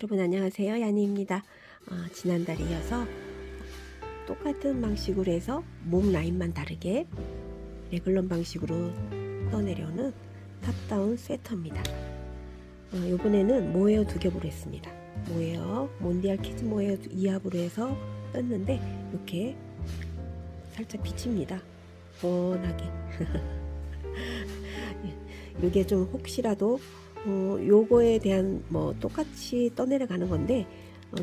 여러분 안녕하세요. 야니입니다. 지난달에 이어서 똑같은 방식으로 해서 목 라인만 다르게 레글런 방식으로 떠내려오는 탑다운 스웨터입니다. 이번에는 모헤어 두 겹으로 했습니다. 모헤어, 몬디알 키즈 모헤어 2합으로 해서 떴는데 이렇게 살짝 비칩니다. 뻔하게. 이게 좀 혹시라도 요거에 대한 똑같이 떠내려가는 건데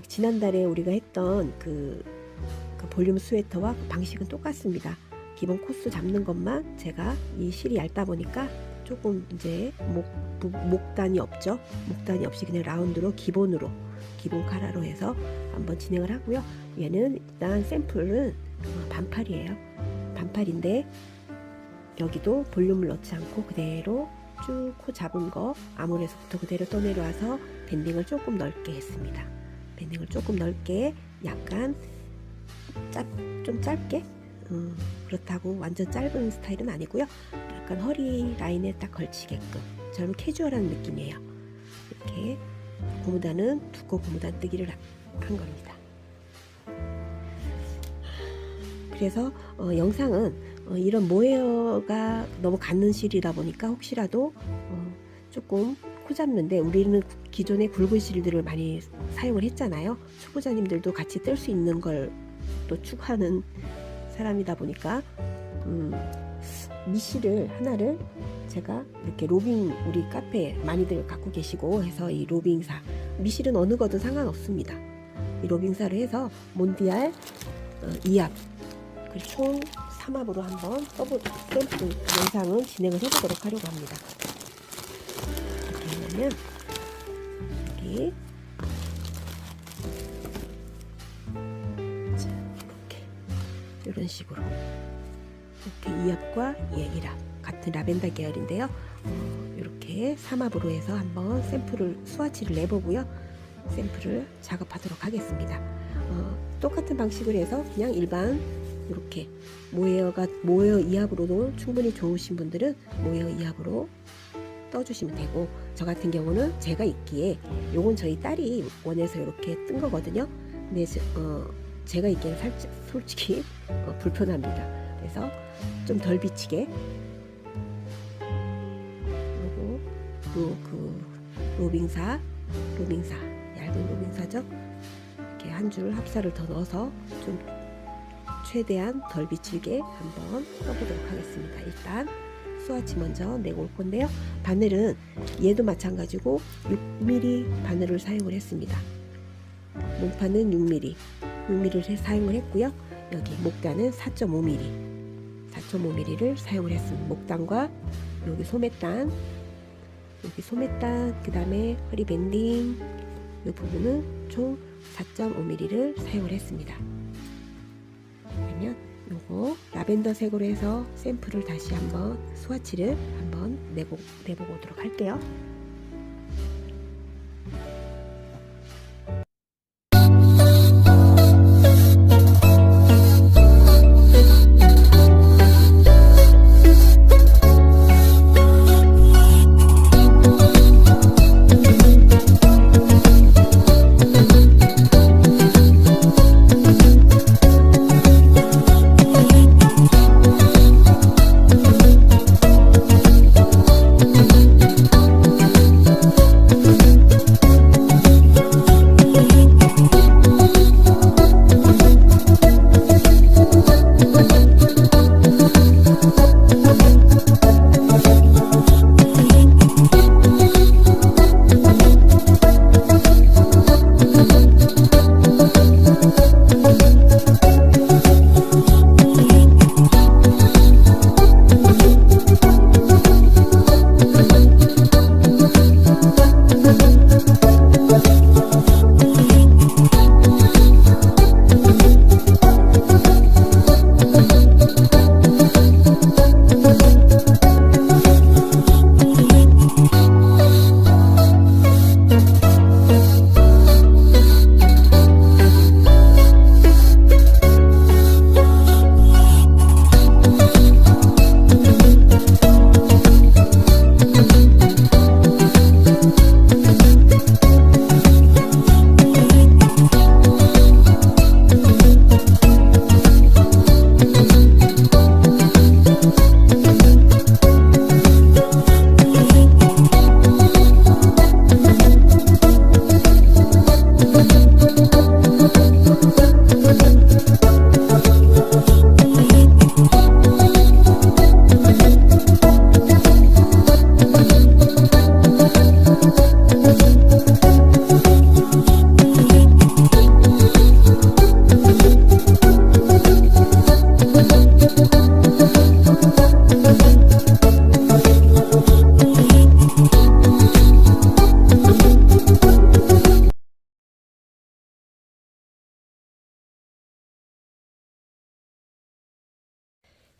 지난달에 우리가 했던 그 볼륨 스웨터와 방식은 똑같습니다. 기본 코스 잡는 것만 제가 이 실이 얇다 보니까 조금 이제 목단이 없죠. 목단이 없이 그냥 라운드로 기본 카라로 해서 한번 진행을 하고요. 얘는 일단 샘플은 반팔이에요. 반팔인데 여기도 볼륨을 넣지 않고 그대로 쭉 코 잡은 거 아몰에서부터 그대로 떠내려와서 밴딩을 조금 넓게 했습니다. 밴딩을 조금 넓게 약간 좀 짧게 그렇다고 완전 짧은 스타일은 아니고요. 약간 허리 라인에 딱 걸치게끔 저는 캐주얼한 느낌이에요. 이렇게 고무단은 두꺼운 고무단 뜨기를 한 겁니다. 그래서 영상은 이런 모헤어가 너무 갖는 실이다 보니까 혹시라도 조금 코 잡는데 우리는 기존에 굵은 실들을 많이 사용을 했잖아요. 초보자님들도 같이 뜰 수 있는 걸 또 추구하는 사람이다 보니까 미실을 하나를 제가 이렇게 로빙 우리 카페에 많이들 갖고 계시고 해서 이 로빙사 미실은 어느 거든 상관없습니다. 이 로빙사를 해서 몬디알 2합 그리고 총 3합으로 한번 샘플 영상을 진행을 해보도록 하려고 합니다. 이렇게 하면 여기 자, 이런 식으로 이렇게 2합과 1합 같은 라벤더 계열인데요. 이렇게 3합으로 해서 한번 샘플을 스와치를 내보고요. 샘플을 작업하도록 하겠습니다. 똑같은 방식으로 해서 그냥 일반 이렇게 모헤어 2합으로도 충분히 좋으신 분들은 모헤어 2합으로 떠주시면 되고 저 같은 경우는 제가 입기에 요건 저희 딸이 원해서 이렇게 뜬 거거든요. 근데 제가 입기에는 살짝 솔직히 불편합니다. 그래서 좀 덜 비치게 그리고 그 로빙사 얇은 로빙사죠. 이렇게 한 줄 합사를 더 넣어서 좀 최대한 덜 비치게 한번 써보도록 하겠습니다. 일단 스와치 먼저 내고 올 건데요. 바늘은 얘도 마찬가지고 6mm 바늘을 사용을 했습니다. 몸판은 6mm를 사용을 했고요. 여기 목단은 4.5mm를 사용을 했습니다. 목단과 여기 소매단 그 다음에 허리 밴딩 이 부분은 총 4.5mm를 사용을 했습니다. 그러면 요거 라벤더 색으로 해서 샘플을 다시 한번 스와치를 한번 내보고 오도록 할게요.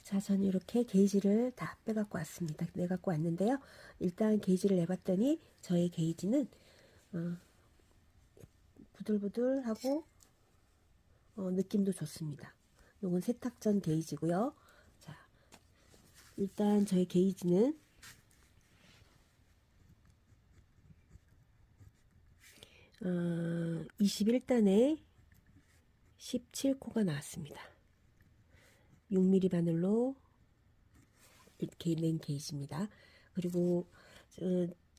자, 저는 이렇게 게이지를 다 빼갖고 왔습니다. 내갖고 왔는데요. 일단 게이지를 내봤더니 저의 게이지는 부들부들하고 느낌도 좋습니다. 이건 세탁전 게이지고요. 자, 일단 저의 게이지는 21단에 17코가 나왔습니다. 6mm 바늘로 이렇게 낸 게이지입니다. 그리고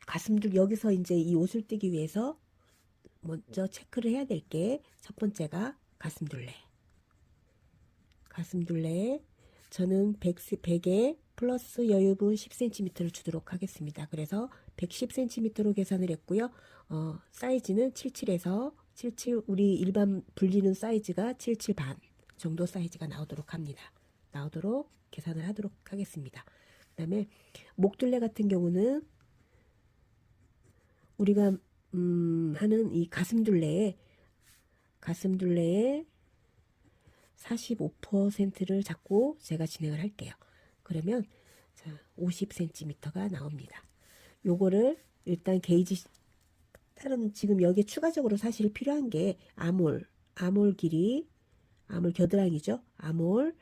가슴들 여기서 이제 이 옷을 뜨기 위해서 먼저 체크를 해야 될 게 첫 번째가 가슴둘레. 가슴둘레에 저는 100에 플러스 여유분 10cm를 주도록 하겠습니다. 그래서 110cm로 계산을 했고요. 사이즈는 77에서 77, 우리 일반 불리는 사이즈가 77 반 정도 사이즈가 나오도록 합니다. 나오도록 계산을 하도록 하겠습니다. 그 다음에 목둘레 같은 경우는 우리가 하는 이 가슴둘레에 45%를 잡고 제가 진행을 할게요. 그러면 50cm가 나옵니다. 요거를 일단 게이지 다른 지금 여기에 추가적으로 사실 필요한 게 아몰 길이, 아몰 겨드랑이죠. 아몰,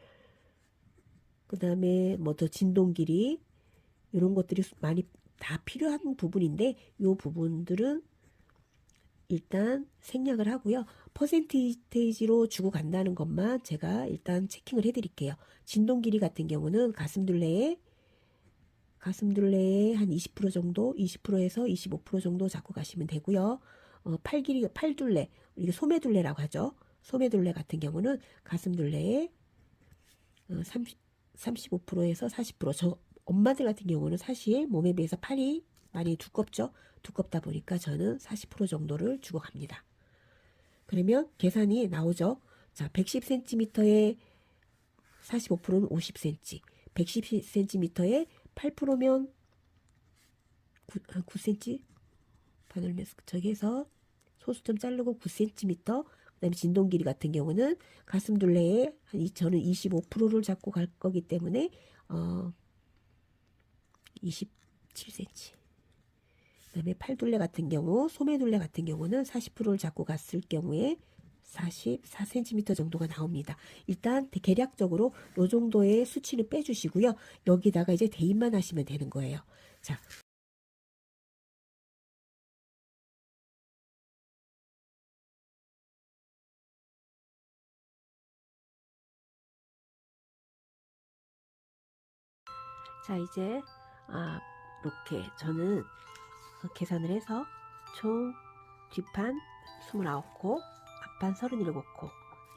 그 다음에 뭐 더 진동 길이, 이런 것들이 많이 다 필요한 부분인데 요 부분들은 일단 생략을 하고요. 퍼센테이지로 주고 간다는 것만 제가 일단 체킹을 해 드릴게요. 진동 길이 같은 경우는 가슴둘레에 한 20% 정도, 20%에서 25% 정도 잡고 가시면 되고요. 팔 길이, 팔둘레, 이게 소매둘레라고 하죠. 소매둘레 같은 경우는 가슴둘레에 35%에서 40%. 저 엄마들 같은 경우는 사실 몸에 비해서 팔이 많이 두껍죠. 두껍다 보니까 저는 40% 정도를 주고 갑니다. 그러면 계산이 나오죠. 자, 110cm에 45%는 50cm, 110cm에 8%면 9cm 바늘 저기에서 소수점 자르고 9cm. 그 다음에 진동 길이 같은 경우는 가슴둘레에 저는 25%를 잡고 갈 거기 때문에 27cm. 그 다음에 팔둘레 같은 경우, 소매둘레 같은 경우는 40%를 잡고 갔을 경우에 44cm 정도가 나옵니다. 일단 대략적으로 이 정도의 수치를 빼주시고요. 여기다가 이제 대입만 하시면 되는 거예요. 자, 이제 이렇게 저는 계산을 해서 총 뒷판 29코, 앞판 37코,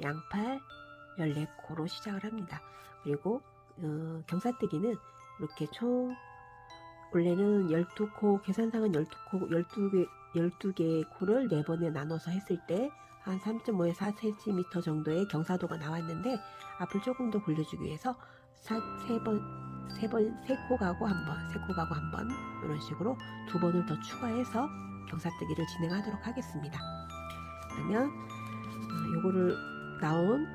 양팔 14코로 시작을 합니다. 그리고 경사뜨기는 이렇게 총 원래는 12코, 계산상은 12개의 코를 4번에 나눠서 했을 때 한 3.5에서 4cm 정도의 경사도가 나왔는데 앞을 조금 더 굴려주기 위해서 3코 가고 한 번, 3코 가고 한 번, 이런 식으로 2번을 더 추가해서 경사뜨기를 진행하도록 하겠습니다. 그러면 요거를 나온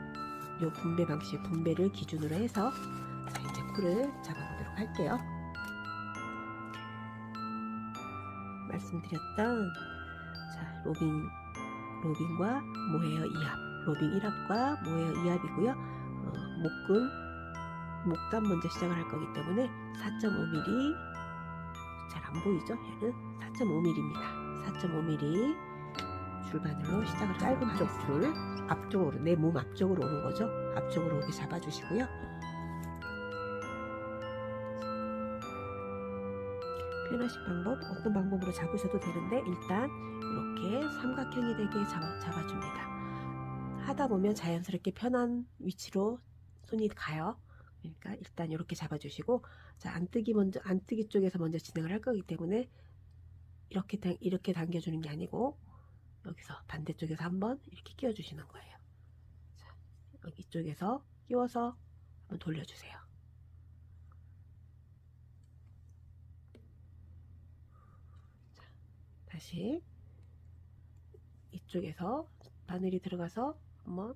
요 분배 방식, 분배를 기준으로 해서 이제 코를 잡아보도록 할게요. 말씀드렸던 로빙과 모헤어 2합, 로빙 1합과 모헤어 2합이고요. 목감 먼저 시작을 할 거기 때문에 4.5mm, 잘 안 보이죠? 얘는 4.5mm입니다. 4.5mm 줄바늘로 시작을 짧은 쪽 줄, 앞쪽으로, 내 몸 앞쪽으로 오는 거죠. 앞쪽으로 오게 잡아주시고요. 편하신 방법, 어떤 방법으로 잡으셔도 되는데 일단 이렇게 삼각형이 되게 잡아줍니다. 하다 보면 자연스럽게 편한 위치로 손이 가요. 그러니까 일단 이렇게 잡아주시고, 자, 안뜨기 쪽에서 먼저 진행을 할 거기 때문에 이렇게 당겨주는 게 아니고 여기서 반대쪽에서 한번 이렇게 끼워주시는 거예요. 자, 여기 쪽에서 끼워서 한번 돌려주세요. 자, 다시 이쪽에서 바늘이 들어가서 한번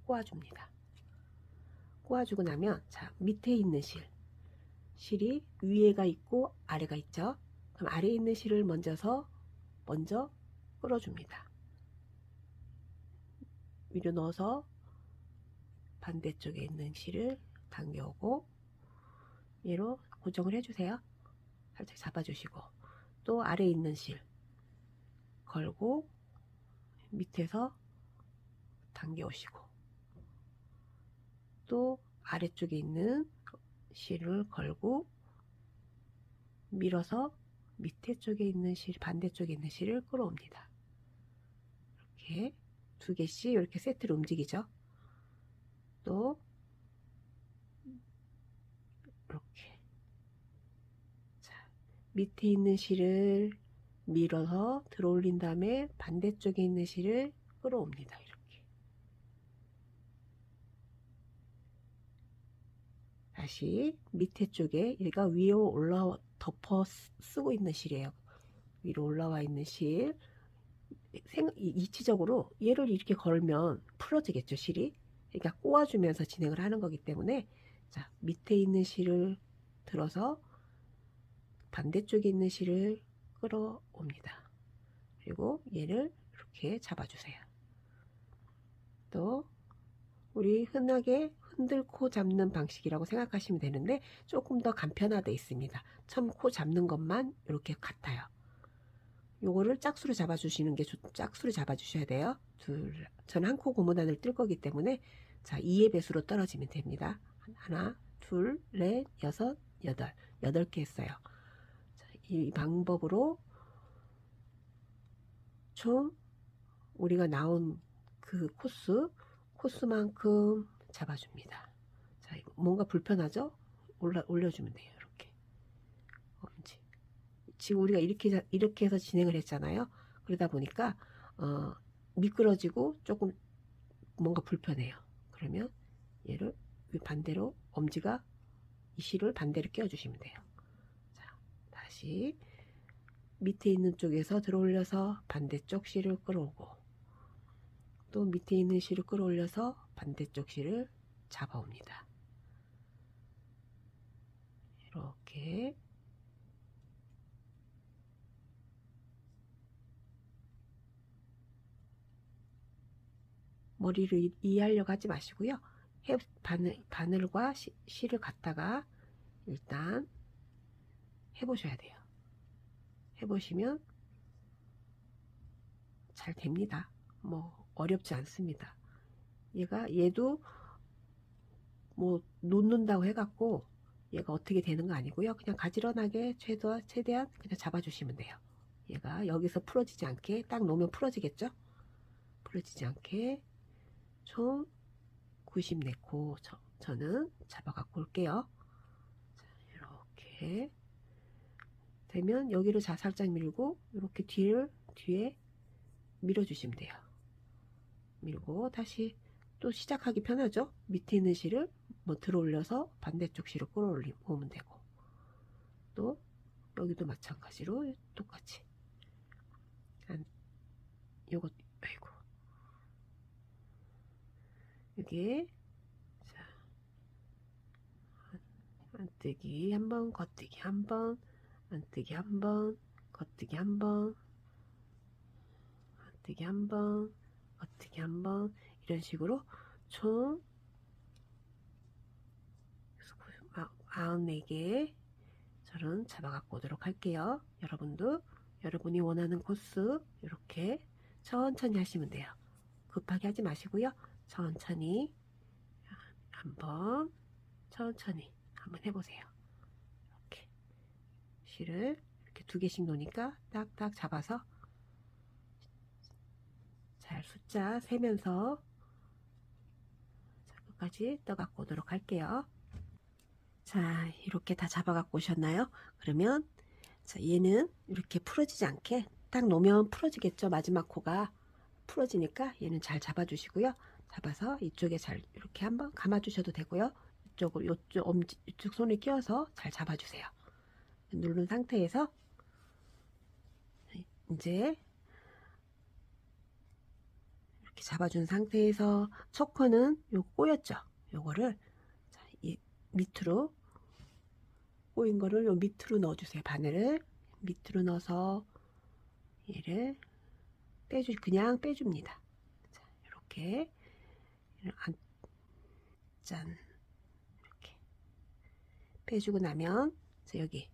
꼬아줍니다. 꼬아주고 나면, 자, 밑에 있는 실이 위에가 있고 아래가 있죠. 그럼 아래에 있는 실을 먼저 끌어줍니다. 위로 넣어서 반대쪽에 있는 실을 당겨오고 얘로 고정을 해주세요. 살짝 잡아주시고, 또 아래에 있는 실 걸고 밑에서 당겨오시고, 또 아래쪽에 있는 실을 걸고 밀어서 밑에 쪽에 있는 반대쪽에 있는 실을 끌어옵니다. 이렇게 2개씩 이렇게 세트로 움직이죠. 또 이렇게, 자, 밑에 있는 실을 밀어서 들어 올린 다음에 반대쪽에 있는 실을 끌어옵니다. 이렇게 다시 밑에 쪽에, 얘가 위로 덮어 쓰고 있는 실이에요. 위로 올라와 있는 실, 이치적으로 얘를 이렇게 걸면 풀어지겠죠, 실이. 그러니까 꼬아주면서 진행을 하는 거기 때문에, 자, 밑에 있는 실을 들어서 반대쪽에 있는 실을 끌어옵니다. 그리고 얘를 이렇게 잡아주세요. 또 우리 흔하게 흔들코 잡는 방식이라고 생각하시면 되는데 조금 더 간편화되어 있습니다. 처음 코 잡는 것만 이렇게 같아요. 요거를 짝수로 잡아주시는 게 짝수로 잡아주셔야 돼요. 저는 한 코 고무단을 뜰 거기 때문에, 자, 2의 배수로 떨어지면 됩니다. 하나, 둘, 넷, 여섯, 여덟, 8개 했어요. 자, 이 방법으로 총 우리가 나온 그 코스만큼 잡아줍니다. 자, 이거 뭔가 불편하죠? 올려주면 돼요. 이렇게 엄지. 지금 우리가 이렇게 해서 진행을 했잖아요. 그러다 보니까 미끄러지고 조금 뭔가 불편해요. 그러면 얘를 반대로 엄지가 이 실을 반대로 끼워주시면 돼요. 자, 다시 밑에 있는 쪽에서 들어 올려서 반대쪽 실을 끌어오고, 또 밑에 있는 실을 끌어올려서 반대쪽 실을 잡아옵니다. 이렇게 머리를 이해하려고 하지 마시고요. 바늘과 실을 갖다가 일단 해보셔야 돼요. 해보시면 잘 됩니다. 뭐 어렵지 않습니다. 얘도 뭐 놓는다고 해갖고 얘가 어떻게 되는 거 아니고요. 그냥 가지런하게 최대한 그냥 잡아주시면 돼요. 얘가 여기서 풀어지지 않게, 딱 놓으면 풀어지겠죠? 풀어지지 않게 총 94코 저는 잡아갖고 올게요. 자, 이렇게 되면 여기를 살짝 밀고 이렇게 뒤에 밀어주시면 돼요. 밀고 다시 또 시작하기 편하죠. 밑에 있는 실을 뭐 들어 올려서 반대쪽 실을 끌어오면 되고, 또 여기도 마찬가지로 똑같이 요거, 아이고, 여기에, 자, 안뜨기 한번, 겉뜨기 한번, 안뜨기 한번, 겉뜨기 한번, 안뜨기 한번, 겉뜨기 한번, 이런 식으로 총 94개 저는 잡아갖고 오도록 할게요. 여러분이 원하는 코스 이렇게 천천히 하시면 돼요. 급하게 하지 마시고요. 천천히 천천히 한번 해보세요. 이렇게 실을 이렇게 2개씩 놓으니까 딱딱 잡아서 잘 숫자 세면서 끝까지 떠 갖고 오도록 할게요. 자, 이렇게 다 잡아 갖고 오셨나요? 그러면 자, 얘는 이렇게 풀어지지 않게 딱 놓으면 풀어지겠죠. 마지막 코가 풀어지니까 얘는 잘 잡아 주시고요. 잡아서 이쪽에 잘 이렇게 한번 감아 주셔도 되고요. 이쪽 손을 끼워서 잘 잡아 주세요. 누른 상태에서 이제 이렇게 잡아준 상태에서 첫 코는 요거 꼬였죠. 요거를 자, 이 밑으로 꼬인 거를 요 밑으로 넣어주세요. 바늘을 밑으로 넣어서 얘를 그냥 빼줍니다. 자, 이렇게 짠 이렇게 빼주고 나면 자, 여기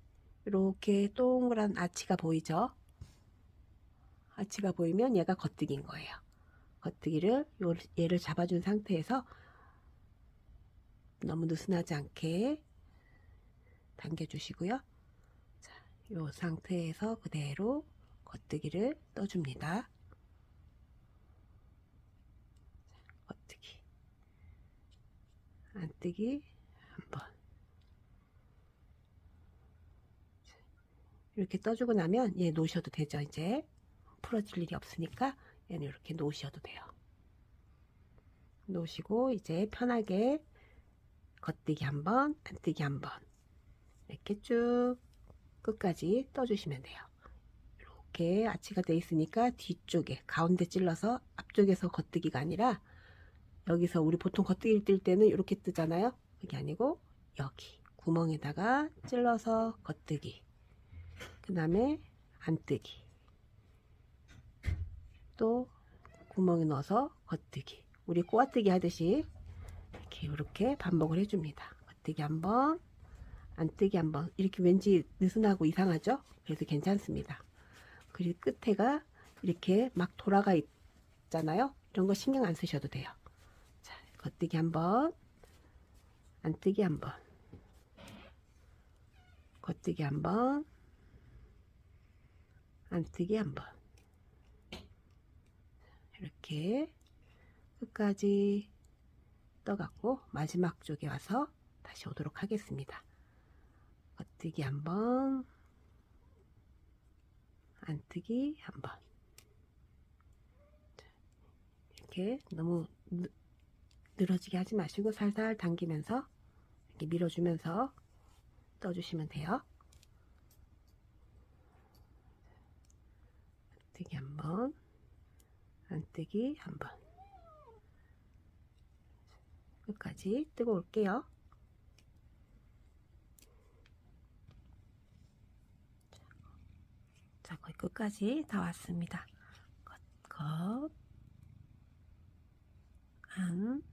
이렇게 동그란 아치가 보이죠? 아치가 보이면 얘가 겉뜨기인 거예요. 겉뜨기를 얘를 잡아준 상태에서 너무 느슨하지 않게 당겨주시고요. 자, 이 상태에서 그대로 겉뜨기를 떠줍니다. 겉뜨기, 안뜨기 한번 이렇게 떠주고 나면 얘 놓으셔도 되죠. 이제 풀어질 일이 없으니까 얘는 이렇게 놓으셔도 돼요. 놓으시고 이제 편하게 겉뜨기 한번, 안뜨기 한번 이렇게 쭉 끝까지 떠주시면 돼요. 이렇게 아치가 돼 있으니까 뒤쪽에 가운데 찔러서 앞쪽에서 겉뜨기가 아니라 여기서 우리 보통 겉뜨기를 뜰 때는 이렇게 뜨잖아요. 그게 아니고 여기 구멍에다가 찔러서 겉뜨기, 그 다음에 안뜨기, 또 구멍에 넣어서 겉뜨기, 우리 꼬아뜨기 하듯이 이렇게 반복을 해줍니다. 겉뜨기 한번, 안뜨기 한번. 이렇게 왠지 느슨하고 이상하죠? 그래서 괜찮습니다. 그리고 끝에가 이렇게 막 돌아가 있잖아요. 이런 거 신경 안 쓰셔도 돼요. 자, 겉뜨기 한번, 안뜨기 한번, 겉뜨기 한번, 안뜨기 한번. 이렇게 끝까지 떠갖고 마지막 쪽에 와서 다시 오도록 하겠습니다. 겉뜨기 한번, 안뜨기 한번. 이렇게 너무 늘어지게 하지 마시고 살살 당기면서 이렇게 밀어주면서 떠주시면 돼요. 겉뜨기 한번, 안뜨기 한번. 끝까지 뜨고 올게요. 자, 거의 끝까지 다 왔습니다. 겉, 안.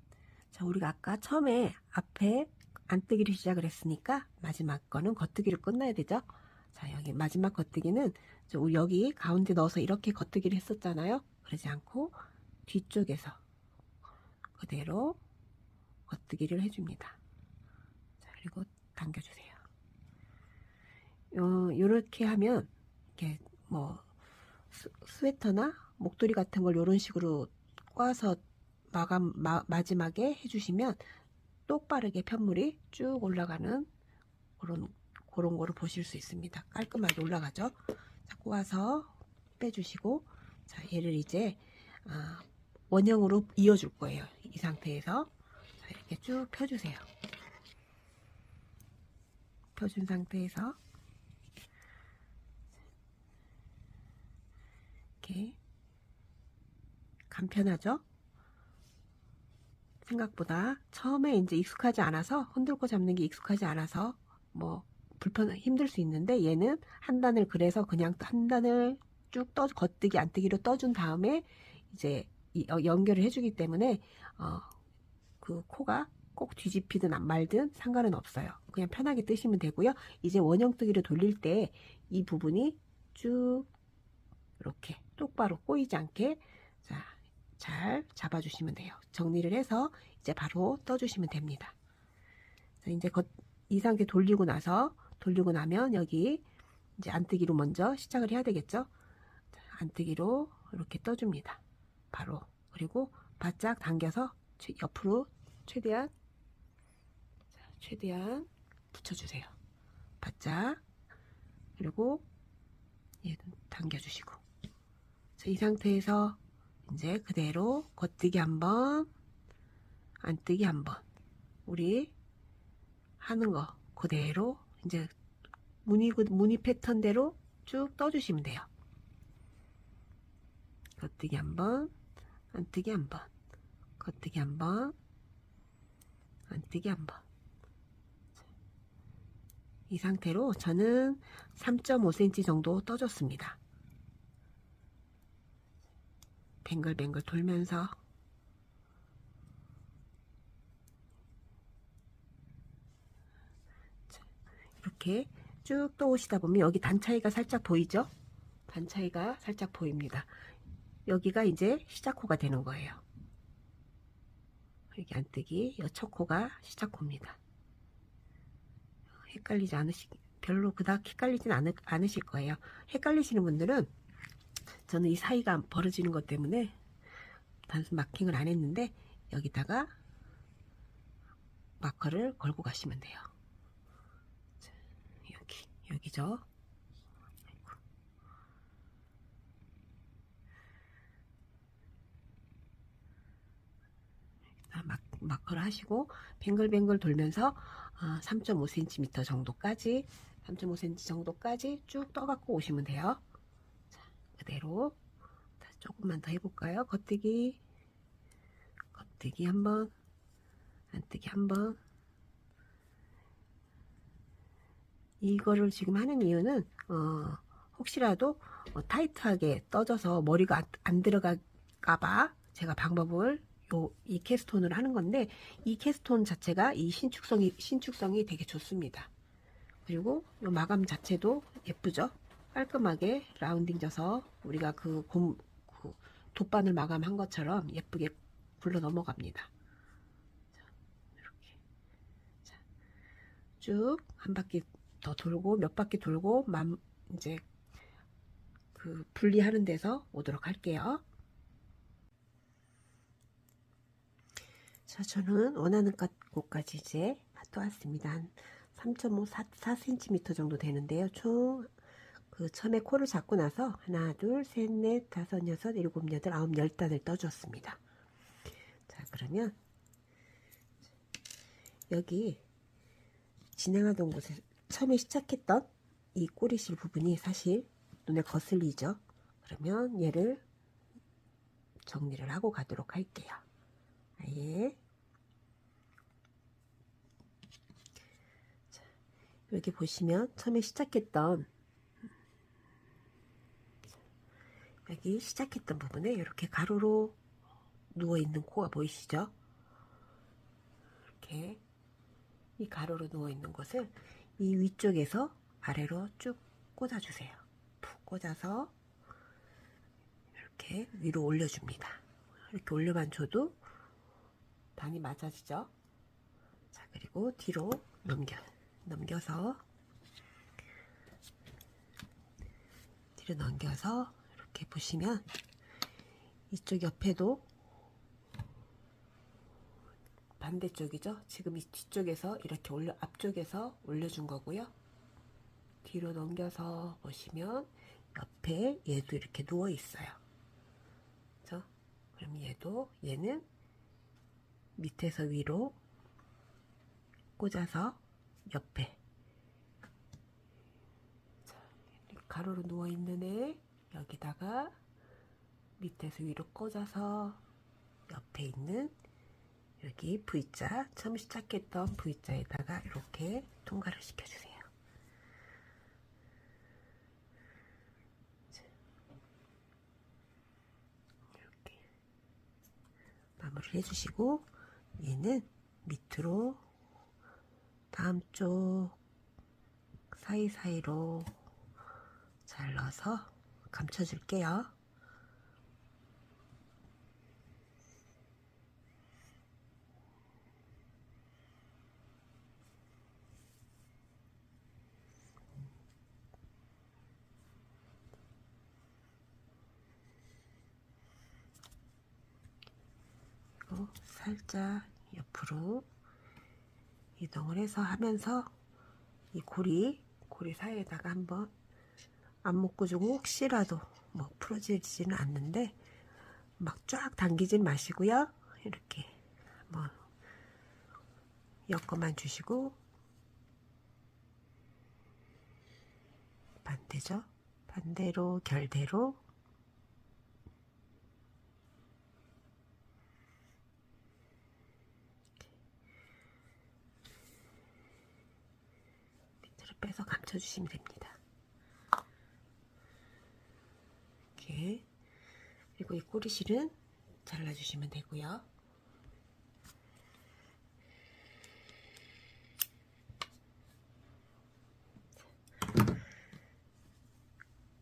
자, 우리가 아까 처음에 앞에 안뜨기를 시작을 했으니까 마지막 거는 겉뜨기를 끝나야 되죠. 자, 여기 마지막 겉뜨기는 여기 가운데 넣어서 이렇게 겉뜨기를 했었잖아요. 그러지 않고 뒤쪽에서 그대로 겉뜨기를 해줍니다. 자, 그리고 당겨주세요. 요렇게 하면 이렇게 뭐 스웨터나 목도리 같은 걸 이런 식으로 꽈서 마지막에 해주시면 똑바르게 편물이 쭉 올라가는 그런 거를 보실 수 있습니다. 깔끔하게 올라가죠. 자, 꼬아서 빼주시고, 자, 얘를 이제 원형으로 이어줄 거예요. 이 상태에서 자, 이렇게 쭉 펴주세요. 펴준 상태에서 이렇게 간편하죠? 생각보다 처음에 이제 익숙하지 않아서 흔들고 잡는 게 익숙하지 않아서 뭐 힘들 수 있는데 얘는 한 단을 그래서 그냥 한 단을 쭉 겉뜨기 안뜨기로 떠준 다음에 이제 연결을 해주기 때문에 그 코가 꼭 뒤집히든 안 말든 상관은 없어요. 그냥 편하게 뜨시면 되고요. 이제 원형뜨기로 돌릴 때 이 부분이 쭉 이렇게 똑바로 꼬이지 않게 잘 잡아주시면 돼요. 정리를 해서 이제 바로 떠주시면 됩니다. 자, 이제 이 상태 돌리고 나면 여기 이제 안뜨기로 먼저 시작을 해야 되겠죠. 안뜨기로 이렇게 떠줍니다. 바로. 그리고 바짝 당겨서 옆으로 최대한 최대한 붙여주세요. 바짝. 그리고 얘도 당겨주시고. 자, 이 상태에서 이제 그대로 겉뜨기 한번, 안뜨기 한번, 우리 하는 거 그대로 이제 무늬 패턴대로 쭉 떠주시면 돼요. 겉뜨기 한번, 안뜨기 한번, 겉뜨기 한번, 안뜨기 한번. 이 상태로 저는 3.5cm 정도 떠줬습니다. 뱅글뱅글 돌면서 이렇게 쭉 떠오시다 보면 여기 단 차이가 살짝 보이죠? 단 차이가 살짝 보입니다. 여기가 이제 시작코가 되는 거예요. 여기 안뜨기, 이 첫 코가 시작코입니다. 헷갈리지 별로 그닥 헷갈리진 않으실 거예요. 헷갈리시는 분들은 저는 이 사이가 벌어지는 것 때문에 단순 마킹을 안 했는데 여기다가 마커를 걸고 가시면 돼요. 자, 여기죠. 마커를 하시고 뱅글뱅글 돌면서 3.5cm 정도까지 3.5cm 정도까지 쭉 떠갖고 오시면 돼요. 자, 그대로 조금만 더 해볼까요? 겉뜨기 한번, 안뜨기 한번. 이거를 지금 하는 이유는 혹시라도 타이트하게 떠져서 머리가 안 들어갈까봐 제가 방법을 이 캐스톤을 하는 건데, 이 캐스톤 자체가 이 신축성이 되게 좋습니다. 그리고 이 마감 자체도 예쁘죠? 깔끔하게 라운딩 져서 우리가 그 돗바늘 마감한 것처럼 예쁘게 굴러 넘어갑니다. 이렇게 쭉 한 바퀴 더 돌고 몇 바퀴 돌고 이제 그 분리하는 데서 오도록 할게요. 자, 저는 원하는 곳까지 이제 또 왔습니다. 한 3.5, 4cm 정도 되는데요. 총 그 처음에 코를 잡고 나서 하나, 둘, 셋, 넷, 다섯, 여섯, 일곱, 여덟, 아홉, 열 단을 떠줬습니다. 자, 그러면 여기 진행하던 곳에 처음에 시작했던 이 꼬리실 부분이 사실 눈에 거슬리죠. 그러면 얘를 정리를 하고 가도록 할게요. 아예. 자, 여기 보시면 처음에 시작했던 여기 시작했던 부분에 이렇게 가로로 누워있는 코가 보이시죠? 이렇게 이 가로로 누워있는 곳을 이 위쪽에서 아래로 쭉 꽂아주세요. 푹 꽂아서 이렇게 위로 올려줍니다. 이렇게 올려만 줘도 반이 맞아지죠? 자, 그리고 뒤로 넘겨서 뒤로 넘겨서 이렇게 보시면 이쪽 옆에도 반대쪽이죠. 지금 이 뒤쪽에서 이렇게 앞쪽에서 올려준 거고요. 뒤로 넘겨서 보시면 옆에 얘도 이렇게 누워 있어요. 그렇죠? 그럼 얘는 밑에서 위로 꽂아서 옆에, 자, 가로로 누워 있는 애 여기다가 밑에서 위로 꽂아서 옆에 있는 여기 V자, 처음 시작했던 V자에다가 이렇게 통과를 시켜주세요. 이렇게 마무리를 해주시고, 얘는 밑으로 다음 쪽 사이사이로 잘 넣어서 감춰줄게요. 그리고 살짝 이 옆으로 이동을 해서 하면서 이 고리 사이에다가 한번 안 묶어주고, 혹시라도 뭐 풀어지지는 않는데 막 쫙 당기진 마시고요. 이렇게 뭐 엮어만 주시고, 반대죠. 반대로 결대로 밑으로 빼서 감춰주시면 됩니다. 이렇게. 그리고 이 꼬리실은 잘라주시면 되고요.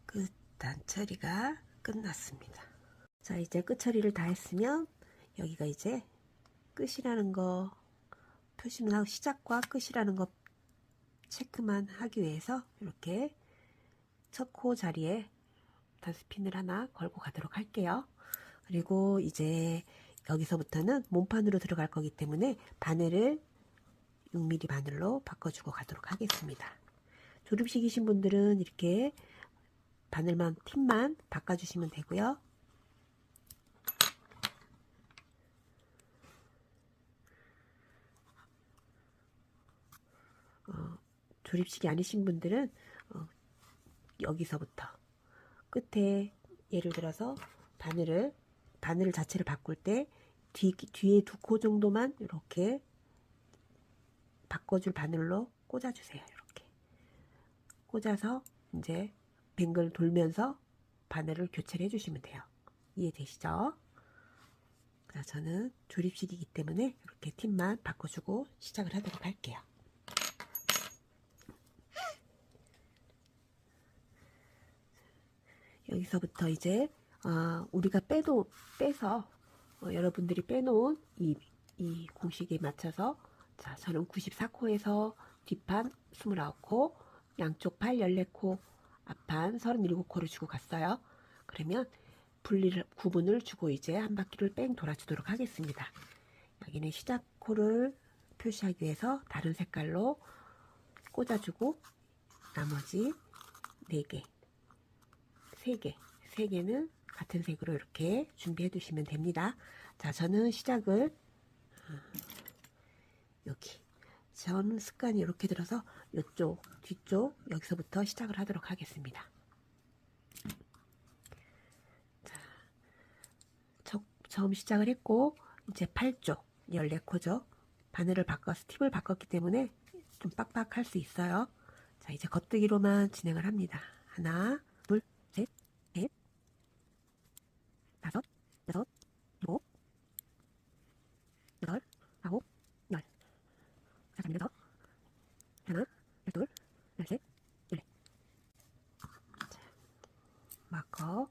끝 단처리가 끝났습니다. 자, 이제 끝 처리를 다 했으면 여기가 이제 끝이라는 거 표시는 하고, 시작과 끝이라는 거 체크만 하기 위해서 이렇게 첫 코 자리에 단스핀을 하나 걸고 가도록 할게요. 그리고 이제 여기서부터는 몸판으로 들어갈 거기 때문에 바늘을 6mm 바늘로 바꿔주고 가도록 하겠습니다. 조립식이신 분들은 이렇게 바늘만, 팁만 바꿔주시면 되고요. 조립식이 아니신 분들은 여기서부터 끝에, 예를 들어서 바늘을 자체를 바꿀 때 뒤에 2코 정도만 이렇게 바꿔줄 바늘로 꽂아주세요. 이렇게 꽂아서 이제 뱅글 돌면서 바늘을 교체를 해주시면 돼요. 이해되시죠? 자, 저는 조립식이기 때문에 이렇게 팁만 바꿔주고 시작을 하도록 할게요. 여기서부터 이제 우리가 빼서 여러분들이 빼놓은 이 공식에 맞춰서, 자, 저는 94코에서 뒷판 29코, 양쪽 팔 14코, 앞판 37코를 주고 갔어요. 그러면 구분을 주고 이제 한 바퀴를 뺑 돌아주도록 하겠습니다. 여기는 시작 코를 표시하기 위해서 다른 색깔로 꽂아주고, 나머지 4개, 3개는 같은 색으로 이렇게 준비해 두시면 됩니다. 자, 저는 시작을 여기, 저는 습관이 이렇게 들어서 이쪽, 뒤쪽, 여기서부터 시작을 하도록 하겠습니다. 자, 처음 시작을 했고, 이제 8쪽 14코죠. 바늘을 바꿔서 팁을 바꿨기 때문에 좀 빡빡할 수 있어요. 자, 이제 겉뜨기로만 진행을 합니다. 하나, 둘, 셋, 넷, 다섯, 여섯, 일곱, 여덟, 아홉, 열. 자, 잡니다. 하나, 열둘, 열셋, 열넷. 자, 마커.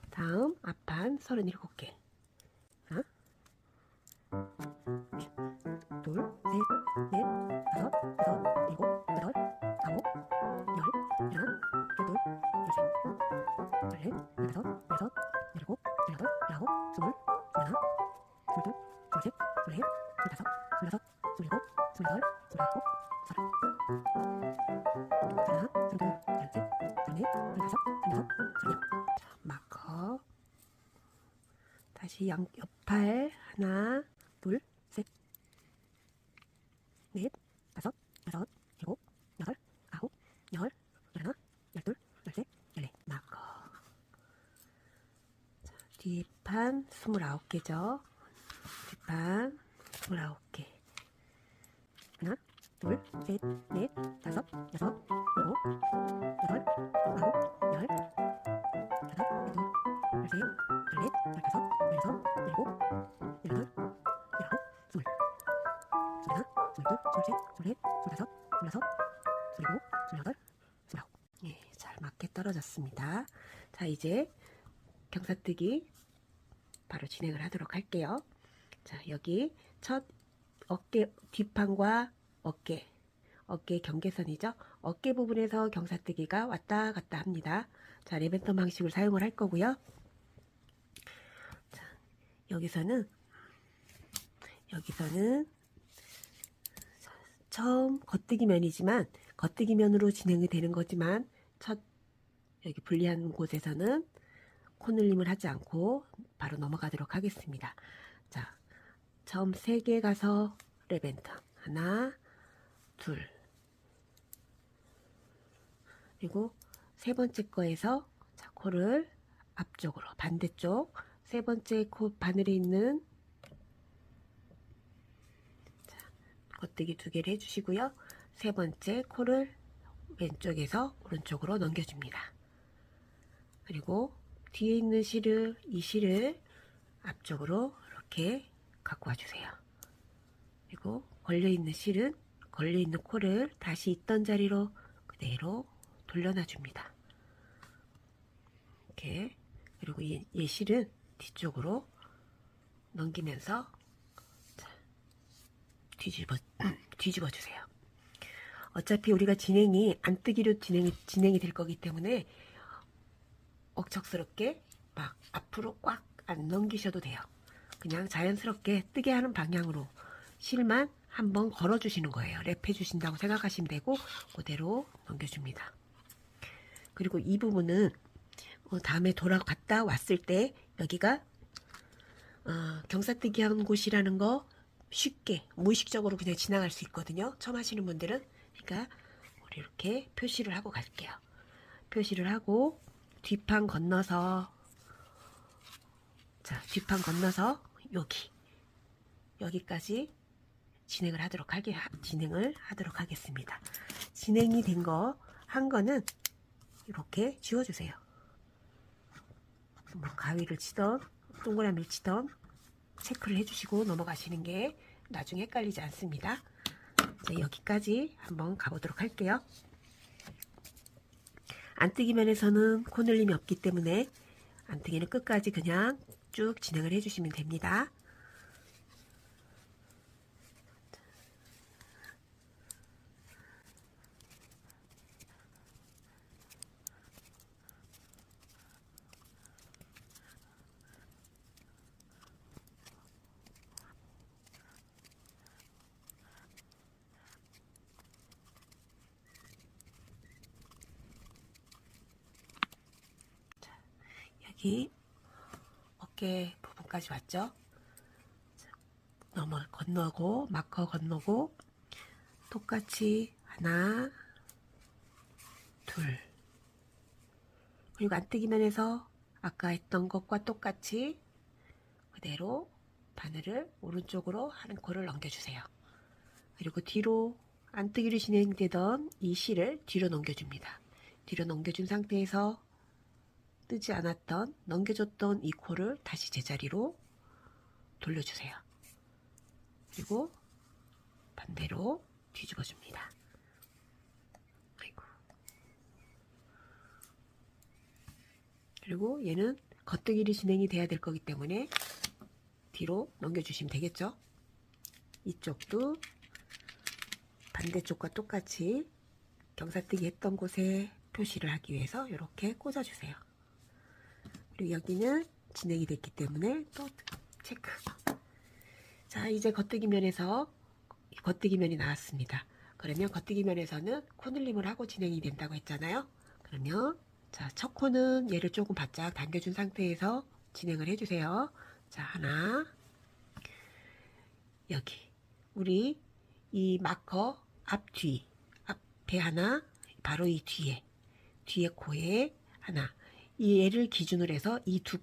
다음 앞판 37개. 하나, 둘, 셋, 넷, 다섯, 여섯, 일곱, 여덟, 아홉, 열, 열하나, 열둘, 열셋, 열넷, 열다섯, 열여섯, 열일곱, 열여덟, 열아홉, 스물, 스물하나, 스물둘, 스물셋, 스물넷, 스물다섯, 스물여섯, 스물일곱, 스물여덟, 스물아홉, 서른. 하나, 스물둘, 스물셋, 스물넷, 스물다섯, 스물여섯, 스물일곱. 자, 마커. 다시 옆팔 하나, 둘, 셋, 넷, 다섯, 여섯, 일곱, 여덟, 아홉, 열, 열하나, 열둘, 열셋, 열넷. 마커. 자, 뒷판 29개죠. 뒷판 29개. 하나, 둘, 셋, 넷, 다섯, 여섯, 일곱, 여덟, 아홉, 열, 열하나, 열둘, 열셋, 열넷, 열다섯, 열여섯, 열일곱, 열여덟, 열아홉, 스물. 스물하나, 스물둘, 스물셋, 스물넷, 스물다섯, 스물여섯, 스물일곱, 스물여덟, 스물아홉. 예, 잘 맞게 떨어졌습니다. 자, 이제 경사뜨기 바로 진행을 하도록 할게요. 자, 여기 첫 어깨, 뒷판과 어깨 경계선이죠. 어깨 부분에서 경사뜨기가 왔다 갔다 합니다. 자, 레벤턴 방식을 사용을 할 거고요. 자, 여기서는 여기서는 처음 겉뜨기면이지만 겉뜨기면으로 진행이 되는 거지만 첫 여기 불리한 곳에서는 코늘림을 하지 않고 바로 넘어가도록 하겠습니다. 자, 처음 3개 가서 랩앤턴 하나, 둘, 그리고 세 번째 거에서 자, 코를 앞쪽으로 반대쪽 세 번째 코 바늘에 있는 겉뜨기 2개를 해주시고요. 세 번째 코를 왼쪽에서 오른쪽으로 넘겨줍니다. 그리고 뒤에 있는 실을 이 실을 앞쪽으로 이렇게 갖고 와주세요. 그리고 걸려있는 실은 걸려있는 코를 다시 있던 자리로 그대로 돌려놔 줍니다. 이렇게. 그리고 얘 실은 뒤쪽으로 넘기면서 뒤집어 주세요. 어차피 우리가 진행이 안뜨기로 진행이 될 거기 때문에 억척스럽게 막 앞으로 꽉 안 넘기셔도 돼요. 그냥 자연스럽게 뜨게 하는 방향으로 실만 한번 걸어 주시는 거예요. 랩해 주신다고 생각하시면 되고 그대로 넘겨줍니다. 그리고 이 부분은 다음에 돌아갔다 왔을 때 여기가 경사뜨기 한 곳이라는 거 쉽게 무의식적으로 그냥 지나갈 수 있거든요. 처음 하시는 분들은. 그러니까 우리 이렇게 표시를 하고 갈게요. 표시를 하고 뒷판 건너서 자, 뒷판 건너서 여기까지 진행을 하도록 하겠습니다. 진행이 한 거는 이렇게 지워주세요. 뭐 가위를 치던 동그라미를 치던 체크를 해주시고 넘어가시는 게 나중에 헷갈리지 않습니다. 자, 여기까지 한번 가보도록 할게요. 안뜨기 면에서는 코늘림이 없기 때문에 안뜨기는 끝까지 그냥 쭉 진행을 해주시면 됩니다. 여기 어깨 부분까지 왔죠? 건너고 마커 건너고 똑같이 하나, 둘. 그리고 안뜨기 면에서 아까 했던 것과 똑같이 그대로 바늘을 오른쪽으로 한 코를 넘겨주세요. 그리고 뒤로 안뜨기로 진행되던 이 실을 뒤로 넘겨줍니다. 뒤로 넘겨준 상태에서 뜨지 않았던 넘겨줬던 이 코를 다시 제자리로 돌려주세요. 그리고 반대로 뒤집어 줍니다. 아이고. 그리고 얘는 겉뜨기로 진행이 돼야 될 거기 때문에 뒤로 넘겨주시면 되겠죠. 이쪽도 반대쪽과 똑같이 경사뜨기 했던 곳에 표시를 하기 위해서 이렇게 꽂아주세요. 그리고 여기는 진행이 됐기 때문에 또 체크. 자, 이제 겉뜨기 면에서 겉뜨기 면이 나왔습니다. 그러면 겉뜨기 면에서는 코늘림을 하고 진행이 된다고 했잖아요. 그러면 자, 첫 코는 얘를 조금 바짝 당겨준 상태에서 진행을 해주세요. 자, 하나, 여기 우리 이 마커 앞뒤 앞에 하나, 바로 이 뒤에 코에 하나, 이 얘를 기준으로 해서 이 두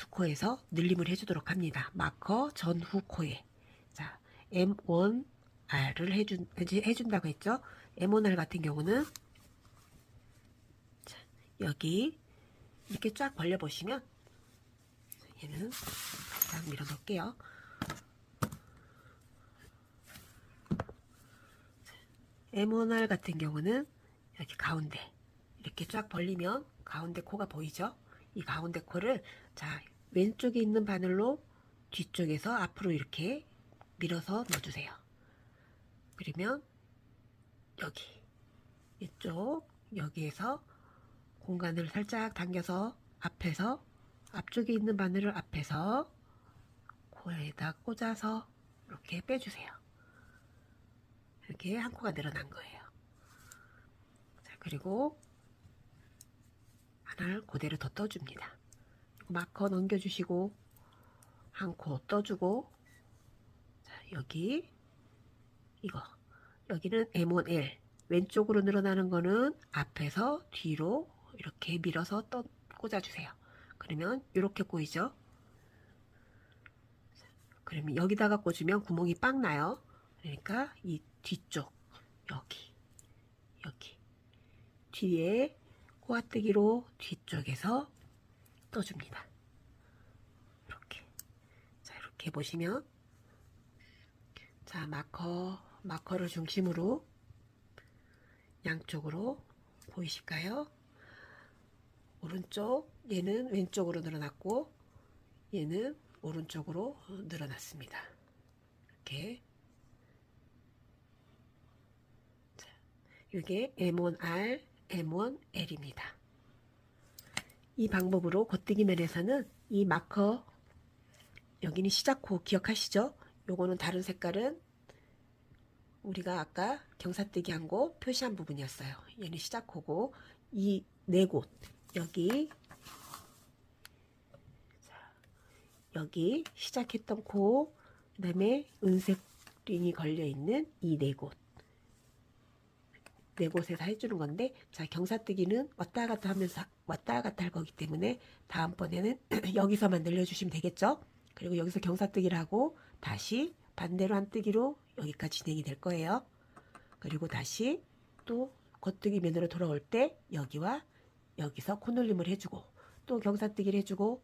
코에서 늘림을 해주도록 합니다. 마커 전후 코에 자 M1R을 해준다고 했죠. M1R 같은 경우는 자, 여기 이렇게 쫙 벌려 보시면 얘는 딱 밀어 놓을게요. M1R 같은 경우는 여기 가운데 이렇게 쫙 벌리면 가운데 코가 보이죠? 이 가운데 코를 자 왼쪽에 있는 바늘로 뒤쪽에서 앞으로 이렇게 밀어서 넣어주세요. 그러면 여기 이쪽 여기에서 공간을 살짝 당겨서 앞쪽에 있는 바늘을 앞에서 코에다 꽂아서 이렇게 빼주세요. 이렇게 한 코가 늘어난 거예요. 자, 그리고 하나를 그대로 더 떠줍니다. 마커 넘겨주시고 한 코 떠주고, 자, 여기 이거 여기는 M1L, 왼쪽으로 늘어나는 거는 앞에서 뒤로 이렇게 밀어서 꽂아주세요. 그러면 이렇게 꼬이죠. 그러면 여기다가 꽂으면 구멍이 빵 나요. 그러니까 이 뒤쪽 여기 뒤에 꼬아뜨기로 뒤쪽에서 떠줍니다. 이렇게. 자, 이렇게 보시면, 자, 마커를 중심으로 양쪽으로 보이실까요? 오른쪽, 얘는 왼쪽으로 늘어났고 얘는 오른쪽으로 늘어났습니다. 이렇게. 자, 이게 M1R, M1L입니다. 이 방법으로 겉뜨기 면에서는 이 마커, 여기는 시작코 기억하시죠? 요거는 다른 색깔은 우리가 아까 경사뜨기 한 곳 표시한 부분이었어요. 얘는 시작코고, 이 네 곳, 여기 시작했던 코, 그 다음에 은색 링이 걸려있는 이 네 곳, 네 곳에서 해주는 건데, 자, 경사뜨기는 왔다 갔다 하면서 왔다 갔다 할 거기 때문에 다음번에는 여기서만 늘려주시면 되겠죠? 그리고 여기서 경사뜨기를 하고 다시 반대로 한뜨기로 여기까지 진행이 될 거예요. 그리고 다시 또 겉뜨기 면으로 돌아올 때 여기와 여기서 코놀림을 해주고 또 경사뜨기를 해주고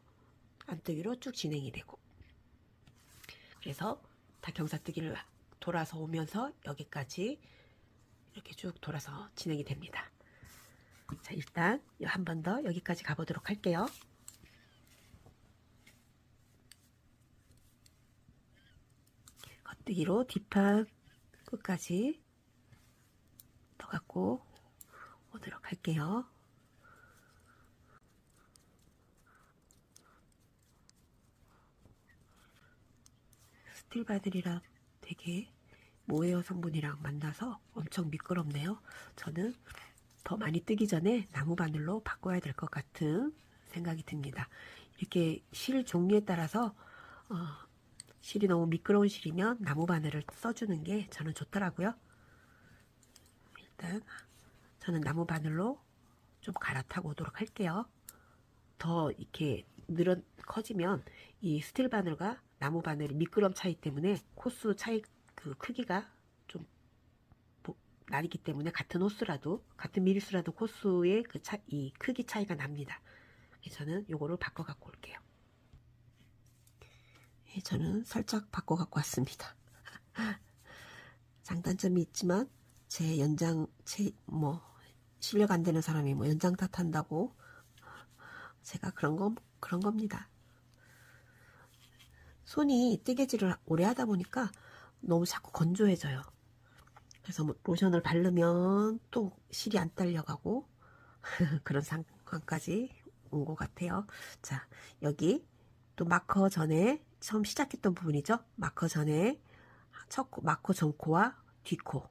안뜨기로 쭉 진행이 되고, 그래서 다 경사뜨기를 돌아서 오면서 여기까지 이렇게 쭉 돌아서 진행이 됩니다. 자, 일단 한 번 더 여기까지 가보도록 할게요. 겉뜨기로 뒷판 끝까지 더 갖고 오도록 할게요. 스틸 바늘이랑 되게 모헤어 성분이랑 만나서 엄청 미끄럽네요. 저는 더 많이 뜨기 전에 나무 바늘로 바꿔야 될 것 같은 생각이 듭니다. 이렇게 실 종류에 따라서 실이 너무 미끄러운 실이면 나무 바늘을 써주는 게 저는 좋더라고요. 일단 저는 나무 바늘로 좀 갈아타고 오도록 할게요. 더 이렇게 커지면 이 스틸 바늘과 나무 바늘이 미끄럼 차이 때문에 코스 차이, 그 크기가 좀 나리기 때문에 같은 호수라도, 같은 미리수라도 코스의 이 크기 차이가 납니다. 저는 요거를 바꿔 갖고 올게요. 저는 살짝 바꿔 갖고 왔습니다. 장단점이 있지만 실력 안 되는 사람이 연장 탓한다고, 제가 그런 겁니다. 손이 뜨개질을 오래 하다 보니까 너무 자꾸 건조해져요. 그래서 로션을 바르면 또 실이 안 딸려가고 그런 상황까지 온 것 같아요. 자, 여기 또 마커 전에 처음 시작했던 부분이죠. 마커 전에 마커 전코와 뒷코.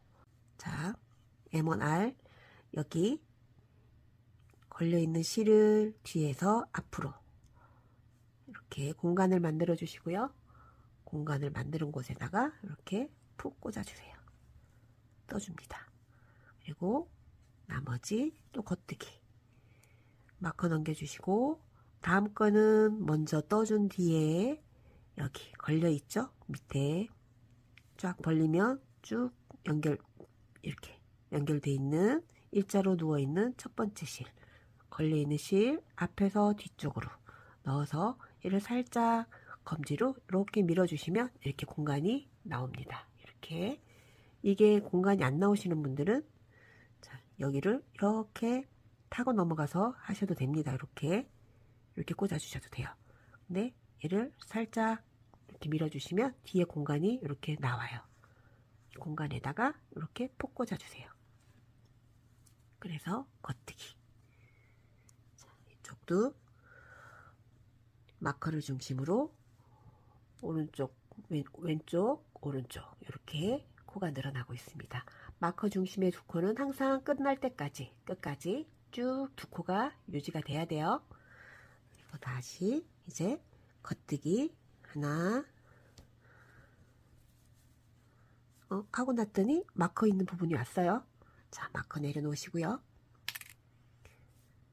자, M1R 여기 걸려있는 실을 뒤에서 앞으로 이렇게 공간을 만들어 주시고요. 공간을 만드는 곳에다가 이렇게 푹 꽂아주세요. 떠줍니다. 그리고 나머지 또 겉뜨기 마커 넘겨주시고, 다음 거는 먼저 떠준 뒤에 여기 걸려있죠? 밑에 쫙 벌리면 쭉 이렇게 연결되어 있는 일자로 누워있는 첫 번째 실, 걸려있는 실 앞에서 뒤쪽으로 넣어서 얘를 살짝 검지로 이렇게 밀어주시면 이렇게 공간이 나옵니다. 이렇게. 이게 공간이 안 나오시는 분들은, 자, 여기를 이렇게 타고 넘어가서 하셔도 됩니다. 이렇게 꽂아 주셔도 돼요. 근데 얘를 살짝 이렇게 밀어주시면 뒤에 공간이 이렇게 나와요. 이 공간에다가 이렇게 푹 꽂아 주세요. 그래서 겉뜨기. 자, 이쪽도 마커를 중심으로 오른쪽, 왼쪽, 오른쪽 이렇게 코가 늘어나고 있습니다. 마커 중심의 두 코는 항상 끝날 때까지 끝까지 쭉 두 코가 유지가 돼야 돼요. 그리고 다시 이제 겉뜨기 하나 하고 났더니 마커 있는 부분이 왔어요. 자, 마커 내려놓으시고요.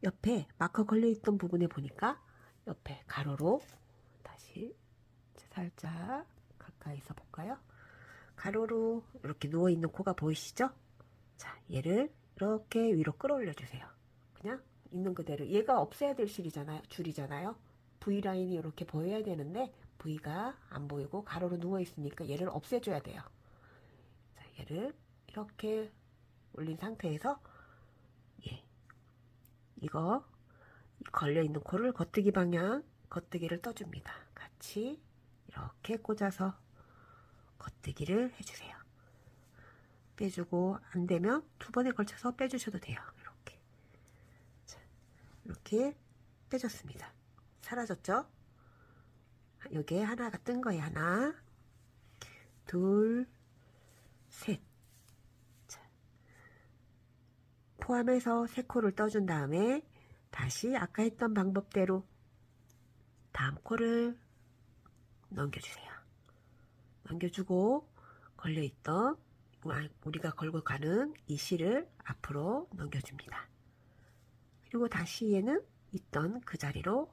옆에 마커 걸려있던 부분에 보니까 옆에 가로로 다시 살짝 가까이서 볼까요? 가로로 이렇게 누워있는 코가 보이시죠? 자, 얘를 이렇게 위로 끌어올려 주세요. 그냥 있는 그대로. 얘가 없애야 될 줄이잖아요. V라인이 이렇게 보여야 되는데 V가 안 보이고 가로로 누워있으니까 얘를 없애줘야 돼요. 자, 얘를 이렇게 올린 상태에서 이거 걸려있는 코를 겉뜨기 방향 겉뜨기를 떠줍니다. 같이 이렇게 꽂아서 겉뜨기를 해주세요. 빼주고 안되면 두 번에 걸쳐서 빼주셔도 돼요. 이렇게. 자, 이렇게 빼줬습니다. 사라졌죠? 여기에 하나가 뜬 거예요. 하나 둘 셋. 자, 포함해서 세 코를 떠준 다음에 다시 아까 했던 방법대로 다음 코를 넘겨주세요. 넘겨주고 걸려있던 우리가 걸고 가는 이 실을 앞으로 넘겨줍니다. 그리고 다시 얘는 있던 그 자리로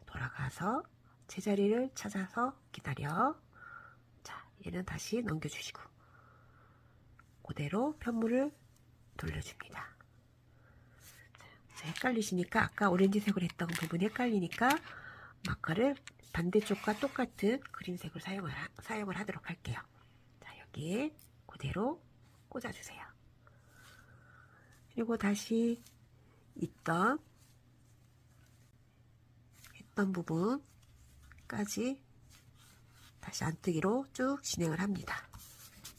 돌아가서 제자리를 찾아서 기다려. 자, 얘는 다시 넘겨주시고 그대로 편물을 돌려줍니다. 자, 헷갈리시니까 아까 오렌지색으로 했던 부분이 헷갈리니까 마커를 반대쪽과 똑같은 그린색을 사용을 하도록 할게요. 자, 여기에 그대로 꽂아주세요. 그리고 다시 했던 부분까지 다시 안뜨기로 쭉 진행을 합니다.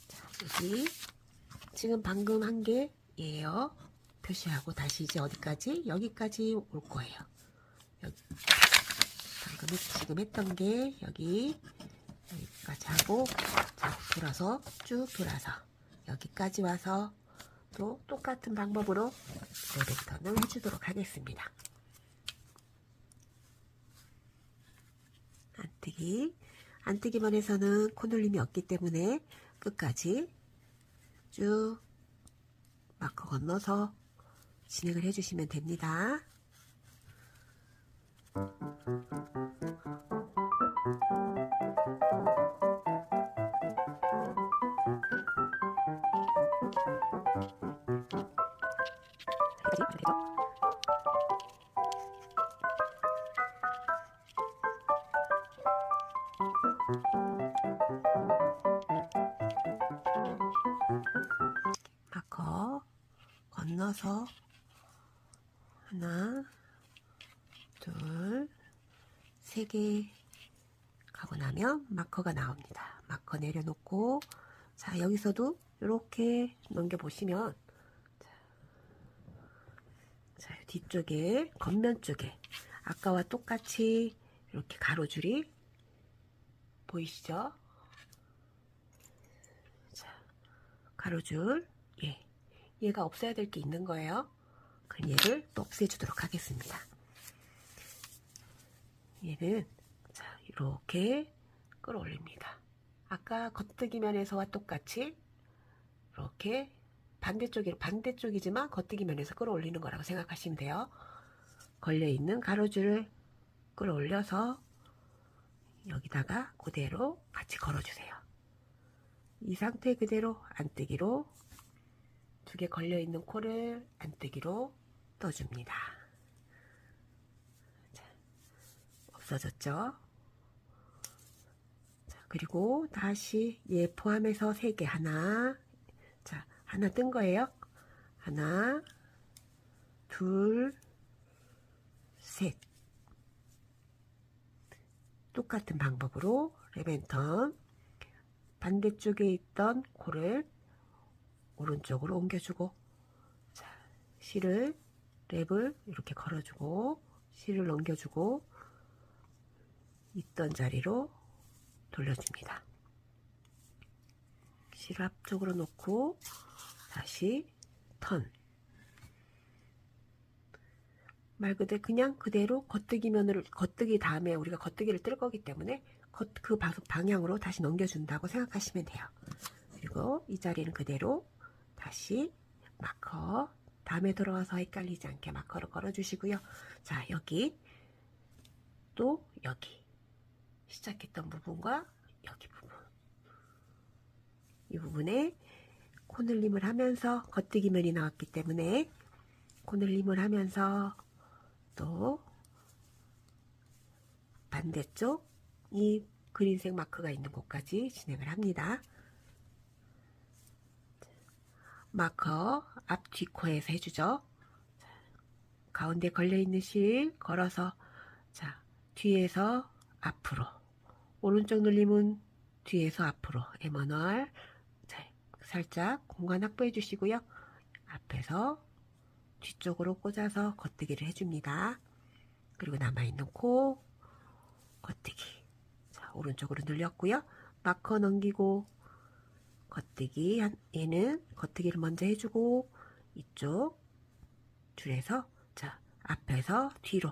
자, 여기 지금 방금 한 개예요. 표시하고 다시 이제 어디까지? 여기까지 올 거예요. 여기. 방금 지금 했던 게 여기까지 하고 자, 쭉 돌아서 여기까지 와서 또 똑같은 방법으로 레벨턴을 해주도록 하겠습니다. 안뜨기만 해서는 코놀림이 없기 때문에 끝까지 쭉 마커 건너서 진행을 해주시면 됩니다. 마커 건너서 하나, 둘, 세 개 가고 나면 마커가 나옵니다. 마커 내려놓고 자, 여기서도 이렇게 넘겨보시면 자, 뒤쪽에 겉면 쪽에 아까와 똑같이 이렇게 가로줄이 보이시죠? 자, 가로줄 얘가 없애야 될 게 있는 거예요. 그럼 얘를 또 없애주도록 하겠습니다. 얘는 자, 이렇게 끌어올립니다. 아까 겉뜨기면에서와 똑같이 이렇게 반대쪽이지만 겉뜨기면에서 끌어올리는 거라고 생각하시면 돼요. 걸려있는 가로줄을 끌어올려서 여기다가 그대로 같이 걸어주세요. 이 상태 그대로 안뜨기로 두 개 걸려있는 코를 안뜨기로 떠줍니다. 자, 없어졌죠? 자, 그리고 다시 얘 포함해서 3개 자, 하나 뜬 거예요. 하나, 둘, 셋. 똑같은 방법으로 레벤턴 반대쪽에 있던 코를 오른쪽으로 옮겨주고 자, 랩을 이렇게 걸어주고 실을 넘겨주고 있던 자리로 돌려줍니다. 실을 앞쪽으로 놓고 다시 턴. 말 그대로 그냥 그대로 겉뜨기 다음에 우리가 겉뜨기를 뜰 거기 때문에 그 방향으로 다시 넘겨준다고 생각하시면 돼요. 그리고 이 자리는 그대로 다시 마커, 다음에 들어와서 헷갈리지 않게 마커를 걸어주시고요. 자, 여기 또 여기 시작했던 부분과 여기 부분, 이 부분에 코늘림을 하면서 겉뜨기 면이 나왔기 때문에 코늘림을 하면서 또 반대쪽 이 그린색 마크가 있는 곳까지 진행을 합니다. 마커 앞 뒷코에서 해주죠. 가운데 걸려있는 실 걸어서, 자, 뒤에서 앞으로, 오른쪽 눌림은 뒤에서 앞으로 M1R. 자, 살짝 공간 확보해 주시고요. 앞에서 뒤쪽으로 꽂아서 겉뜨기를 해줍니다. 그리고 남아있는 코 겉뜨기. 자, 오른쪽으로 늘렸고요. 마커 넘기고 겉뜨기, 얘는 겉뜨기를 먼저 해주고 이쪽 줄에서, 자, 앞에서 뒤로,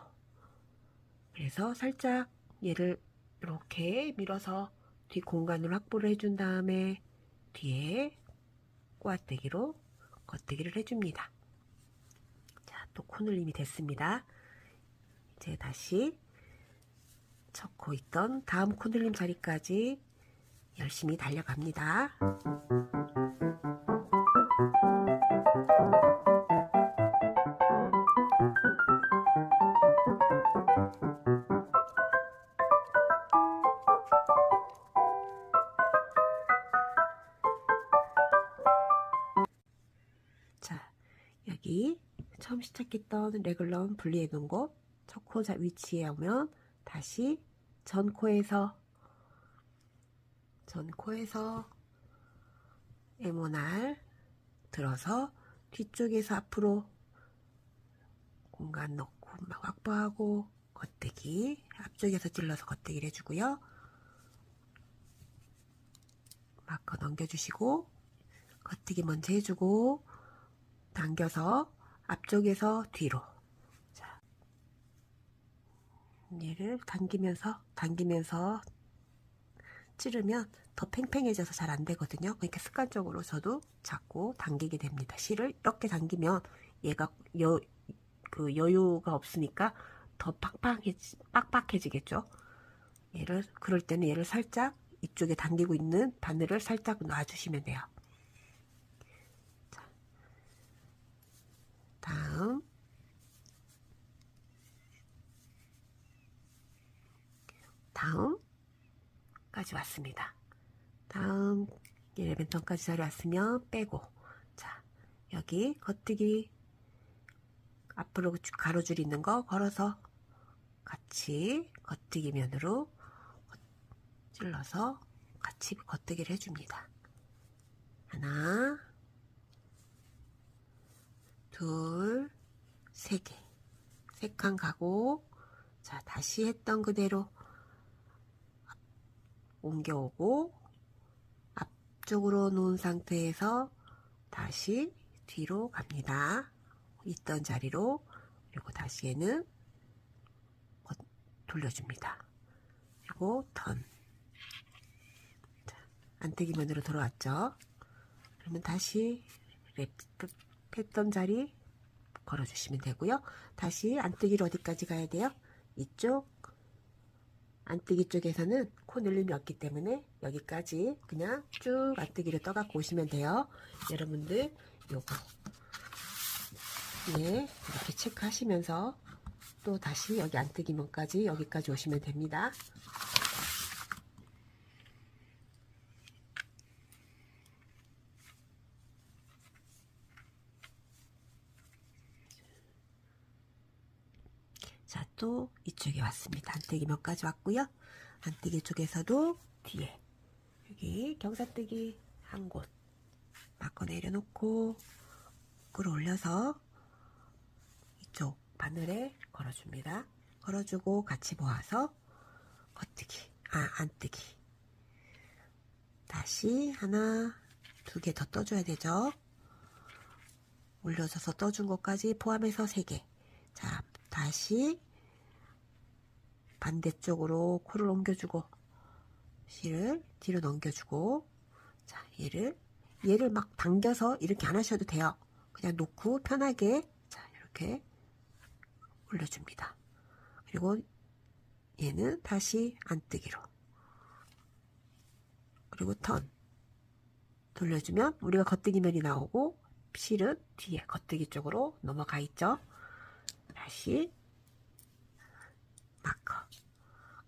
그래서 살짝 얘를 이렇게 밀어서 뒤 공간을 확보를 해준 다음에 뒤에 꼬아뜨기로 겉뜨기를 해줍니다. 자, 또 코늘림이 됐습니다. 이제 다시 첫 코 있던 다음 코늘림 자리까지 열심히 달려갑니다. 자, 여기 처음 시작했던 레글런 분리해 놓은 곳 첫 코 위치에 오면 다시 전 코에서 M1R 들어서 뒤쪽에서 앞으로 공간 넣고 확보하고 겉뜨기, 앞쪽에서 찔러서 겉뜨기를 해주고요. 마커 넘겨주시고 겉뜨기 먼저 해주고 당겨서 앞쪽에서 뒤로, 자, 얘를 당기면서 찌르면 더 팽팽해져서 잘 안되거든요. 그러니까 습관적으로 저도 자꾸 당기게 됩니다. 실을 이렇게 당기면 얘가 여유가 없으니까 더 빡빡해지겠죠. 그럴 때는 얘를 살짝 이쪽에 당기고 있는 바늘을 살짝 놔주시면 돼요. 자, 다음까지 왔습니다. 다음 11턴까지 자리 왔으면 빼고, 자, 여기 겉뜨기 앞으로 가로줄 있는 거 걸어서 같이 겉뜨기 면으로 찔러서 같이 겉뜨기를 해줍니다. 하나, 둘, 세 개, 세 칸 가고, 자, 다시 했던 그대로 옮겨오고 앞쪽으로 놓은 상태에서 다시 뒤로 갑니다. 있던 자리로. 그리고 다시 얘는 돌려줍니다. 그리고 턴. 자, 안뜨기 면으로 돌아왔죠. 그러면 다시 했던 자리 걸어주시면 되고요. 다시 안뜨기로 어디까지 가야 돼요? 이쪽 안뜨기 쪽에서는 코늘림이 없기 때문에 여기까지 그냥 쭉 안뜨기를 떠갖고 오시면 돼요. 여러분들 요거 이렇게 체크하시면서 또 다시 여기 안뜨기 면까지 여기까지 오시면 됩니다. 자, 또 이쪽에 왔습니다. 안뜨기 면까지 왔고요. 안뜨기 쪽에서도 뒤에 여기 경사뜨기 한 곳 바꿔 내려놓고 끌어올려서 이쪽 바늘에 걸어줍니다. 걸어주고 같이 모아서 겉뜨기, 안뜨기, 다시 하나, 두 개 더 떠줘야 되죠. 올려줘서 떠준 것까지 포함해서 3개. 자, 다시 반대쪽으로 코를 옮겨주고 실을 뒤로 넘겨주고, 자, 얘를 막 당겨서 이렇게 안 하셔도 돼요. 그냥 놓고 편하게, 자, 이렇게 올려줍니다. 그리고 얘는 다시 안뜨기로, 그리고 턴 돌려주면 우리가 겉뜨기면이 나오고 실은 뒤에 겉뜨기 쪽으로 넘어가 있죠. 다시 마커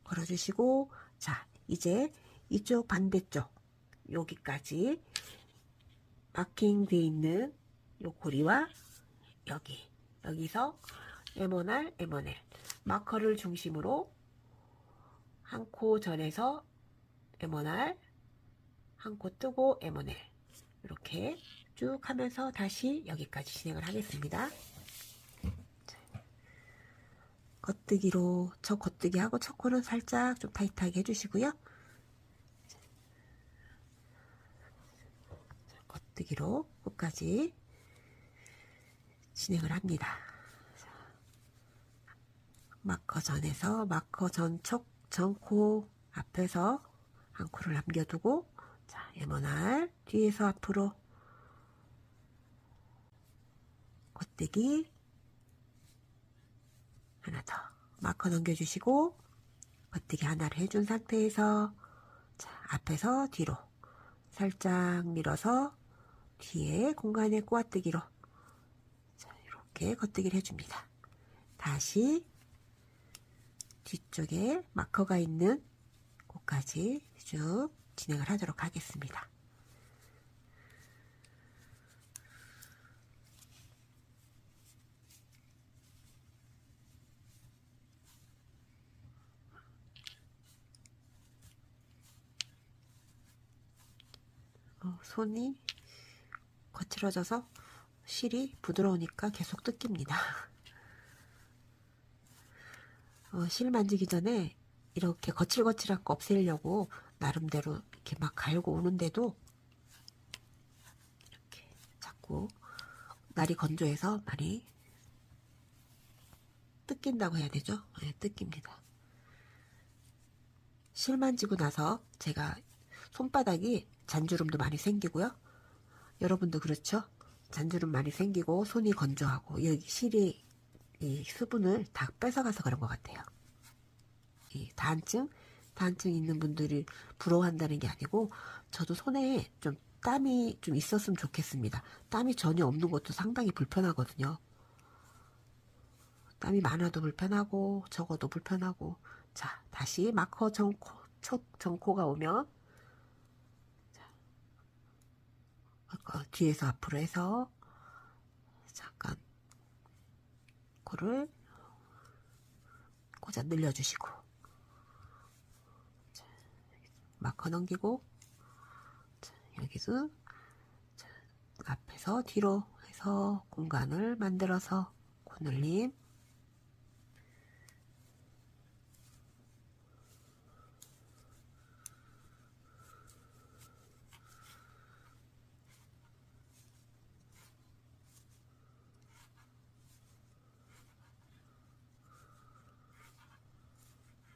걸어주시고, 자, 이제 이쪽 반대쪽 여기까지 마킹 되어 있는 요 고리와 여기서 M1R, M1L 마커를 중심으로 한 코 전에서 M1R, 한 코 뜨고 M1L 이렇게 쭉 하면서 다시 여기까지 진행을 하겠습니다. 겉뜨기로, 겉뜨기하고 첫 코는 살짝 좀 타이트하게 해주시고요. 겉뜨기로 끝까지 진행을 합니다. 마커 전에서 마커 전코 앞에서 한 코를 남겨두고, 자, M1R 뒤에서 앞으로 겉뜨기 하나 더 마커 넘겨주시고, 겉뜨기 하나를 해준 상태에서, 자, 앞에서 뒤로 살짝 밀어서 뒤에 공간에 꼬아뜨기로, 자, 이렇게 겉뜨기를 해줍니다. 다시 뒤쪽에 마커가 있는 곳까지 쭉 진행을 하도록 하겠습니다. 손이 거칠어져서 실이 부드러우니까 계속 뜯깁니다. 실 만지기 전에 이렇게 거칠거칠한 거 없애려고 나름대로 이렇게 막 갈고 오는데도 이렇게 자꾸 날이 건조해서 많이 뜯긴다고 해야 되죠? 네, 뜯깁니다. 실 만지고 나서 제가 손바닥이 잔주름도 많이 생기고요. 여러분도 그렇죠? 잔주름 많이 생기고 손이 건조하고 여기 실이 이 수분을 다 뺏어가서 그런 것 같아요. 이 다한증 있는 분들이 부러워한다는 게 아니고, 저도 손에 좀 땀이 좀 있었으면 좋겠습니다. 땀이 전혀 없는 것도 상당히 불편하거든요. 땀이 많아도 불편하고 적어도 불편하고. 자, 다시 마커 첫 전코가 오면, 자, 뒤에서 앞으로 해서 잠깐 코를 고자 늘려주시고, 자, 마커 넘기고, 자, 여기서 자, 앞에서 뒤로 해서 공간을 만들어서 코늘림,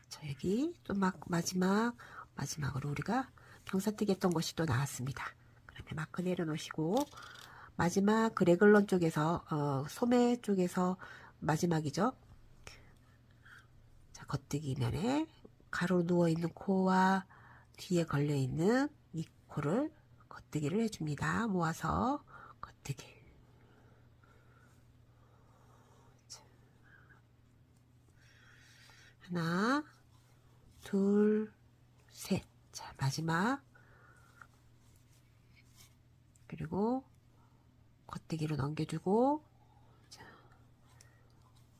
자, 여기 또 마지막으로 우리가 경사뜨기 했던 것이 또 나왔습니다. 그러면 마크 내려놓으시고, 마지막 그 레글런 쪽에서 소매 쪽에서 마지막이죠. 자, 겉뜨기 면에 가로 누워있는 코와 뒤에 걸려있는 이 코를 겉뜨기를 해줍니다. 모아서 겉뜨기. 하나, 둘, 셋. 자, 마지막. 그리고 겉뜨기로 넘겨주고, 자,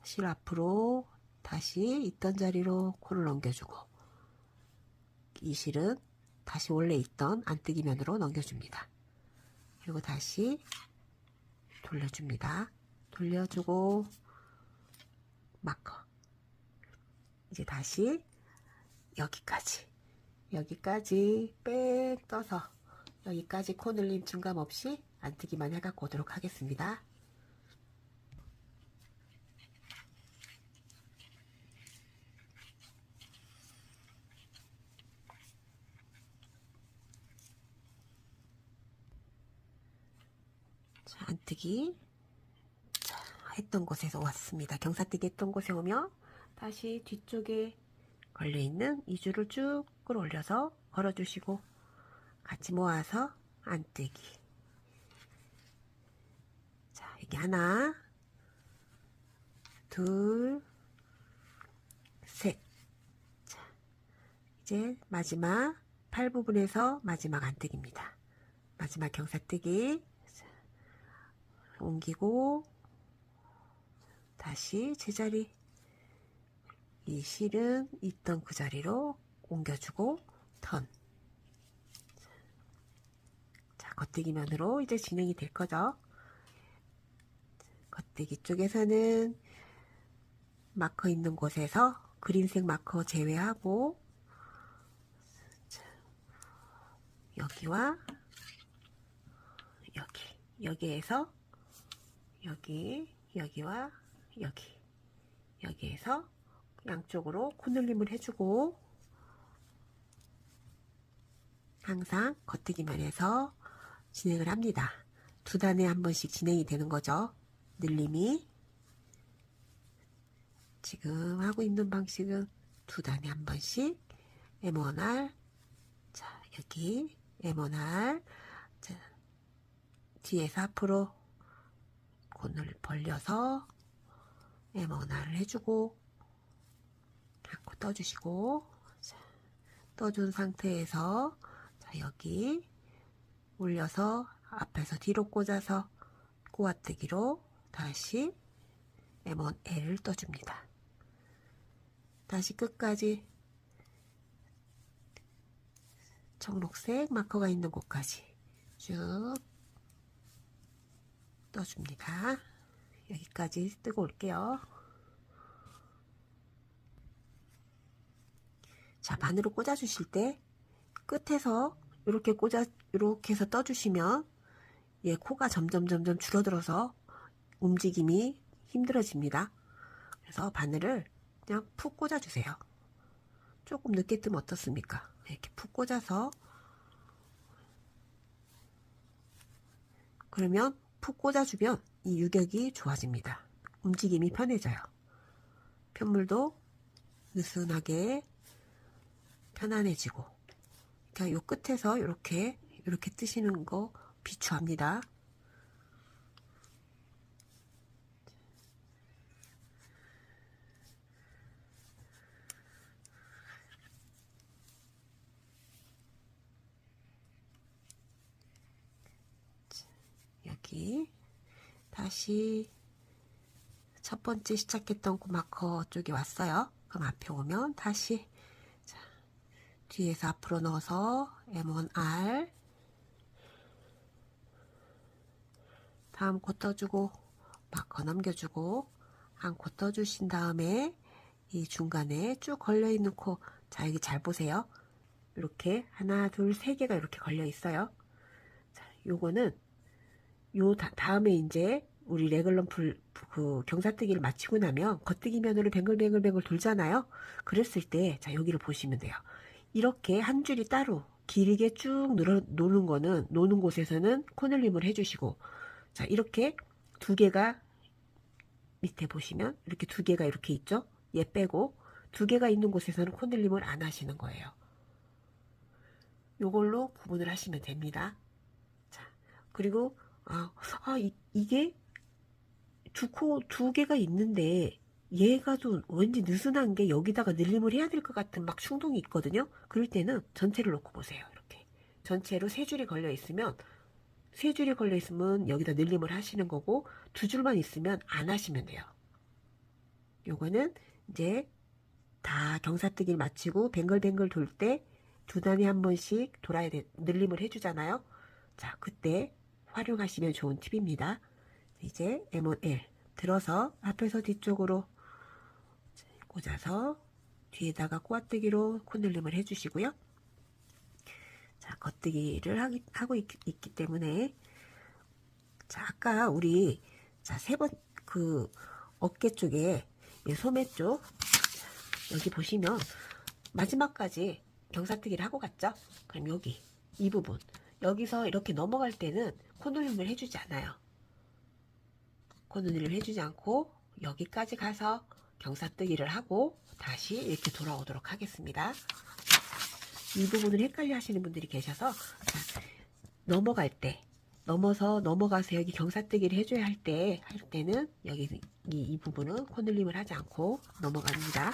실 앞으로 다시 있던 자리로 코를 넘겨주고, 이 실은 다시 원래 있던 안뜨기 면으로 넘겨줍니다. 그리고 다시 돌려줍니다. 돌려주고 마커. 이제 다시 여기까지 여기까지 빽 떠서 여기까지 코늘림 중감 없이 안뜨기만 해갖고 오도록 하겠습니다. 자, 안뜨기 했던 곳에서 왔습니다. 경사뜨기 했던 곳에 오면 다시 뒤쪽에 걸려있는 이 줄을 쭉 끌어올려서 걸어주시고 같이 모아서 안뜨기. 자, 이게 하나, 둘, 셋. 자, 이제 마지막 팔 부분에서 마지막 안뜨기입니다. 마지막 경사뜨기. 자, 옮기고 다시 제자리, 이 실은 있던 그 자리로 옮겨주고 턴. 자, 겉뜨기 면으로 이제 진행이 될 거죠. 겉뜨기 쪽에서는 마커 있는 곳에서 그린색 마커 제외하고, 자, 여기와 여기에서 여기와 여기에서 양쪽으로 코늘림을 해주고, 항상 겉뜨기만 해서 진행을 합니다. 두 단에 한 번씩 진행이 되는 거죠. 늘림이 지금 하고 있는 방식은 두 단에 한 번씩 M1R, 자, 여기 M1R, 자, 뒤에서 앞으로 곤을 벌려서 M1R을 해주고 한코 떠주시고, 자, 떠준 상태에서 자, 여기 올려서 앞에서 뒤로 꽂아서 꼬아뜨기로 다시 M1L을 떠줍니다. 다시 끝까지 청록색 마커가 있는 곳까지 쭉 떠줍니다. 여기까지 뜨고 올게요. 자, 반으로 꽂아 주실 때 끝에서 이렇게 해서 떠주시면 얘 코가 점점 줄어들어서 움직임이 힘들어집니다. 그래서 바늘을 그냥 푹 꽂아 주세요. 조금 늦게 뜨면 어떻습니까? 이렇게 푹 꽂아서, 그러면 푹 꽂아주면 이 유격이 좋아집니다. 움직임이 편해져요. 편물도 느슨하게 편안해지고. 그러니까 요 끝에서 이렇게 뜨시는 거 비추합니다. 여기 다시 첫 번째 시작했던 그 마커 쪽에 왔어요. 그럼 앞에 오면 다시, 자, 뒤에서 앞으로 넣어서 M1R, 다음 코 떠주고 마커 넘겨주고 한 코 떠주신 다음에 이 중간에 쭉 걸려있는 코, 자, 여기 잘 보세요. 이렇게 하나 둘 세 개가 이렇게 걸려 있어요. 자, 요거는 요 다음에 이제 우리 레글럼 그 경사뜨기를 마치고 나면 겉뜨기 면으로 뱅글뱅글 돌잖아요. 그랬을 때, 자, 여기를 보시면 돼요. 이렇게 한 줄이 따로 길게 쭉 노는 곳에서는 코늘림을 해주시고, 자, 이렇게 두 개가 밑에 보시면 이렇게 두 개가 이렇게 있죠. 얘 빼고 두 개가 있는 곳에서는 코늘림을 안 하시는 거예요. 요걸로 구분을 하시면 됩니다. 자, 그리고 이게 두 개가 있는데 얘가 좀 왠지 느슨한 게 여기다가 늘림을 해야 될 것 같은 막 충동이 있거든요. 그럴 때는 전체를 놓고 보세요. 이렇게 전체로 세 줄이 걸려 있으면 여기다 늘림을 하시는 거고, 두 줄만 있으면 안 하시면 돼요. 요거는 이제 다 경사뜨기를 마치고 뱅글뱅글 돌 때 두 단에 한 번씩 늘림을 해주잖아요. 자, 그때 활용하시면 좋은 팁입니다. 이제 M1L 들어서 앞에서 뒤쪽으로 꽂아서 뒤에다가 꼬아뜨기로 코늘림을 해주시고요. 자, 겉뜨기를 하고 있기 때문에, 자, 아까 우리, 자, 그 어깨 쪽에, 이 소매 쪽, 여기 보시면 마지막까지 경사뜨기를 하고 갔죠? 그럼 여기, 이 부분, 여기서 이렇게 넘어갈 때는 코놀림을 해주지 않아요. 코놀림을 해주지 않고 여기까지 가서 경사뜨기를 하고 다시 이렇게 돌아오도록 하겠습니다. 이 부분을 헷갈려 하시는 분들이 계셔서, 자, 넘어갈 때, 넘어가서 여기 경사뜨기를 해줘야 할 때는 여기 이 부분은 코늘림을 하지 않고 넘어갑니다.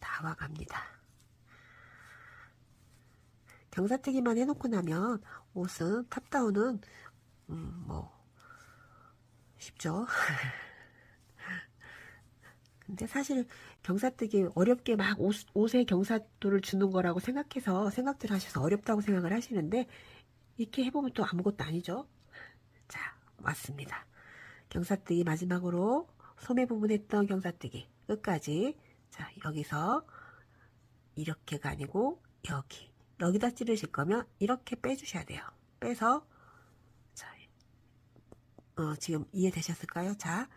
다 와갑니다. 경사뜨기만 해놓고 나면 옷은 탑다운은 뭐 쉽죠. 근데 사실 경사뜨기 어렵게 막 옷에 경사도를 주는 거라고 생각들 하셔서 어렵다고 생각을 하시는데, 이렇게 해보면 또 아무것도 아니죠. 자, 맞습니다. 경사뜨기 마지막으로 소매 부분 했던 경사뜨기 끝까지. 자, 여기서 이렇게가 아니고 여기다 찌르실 거면 이렇게 빼주셔야 돼요. 빼서, 자, 지금 이해되셨을까요? 자,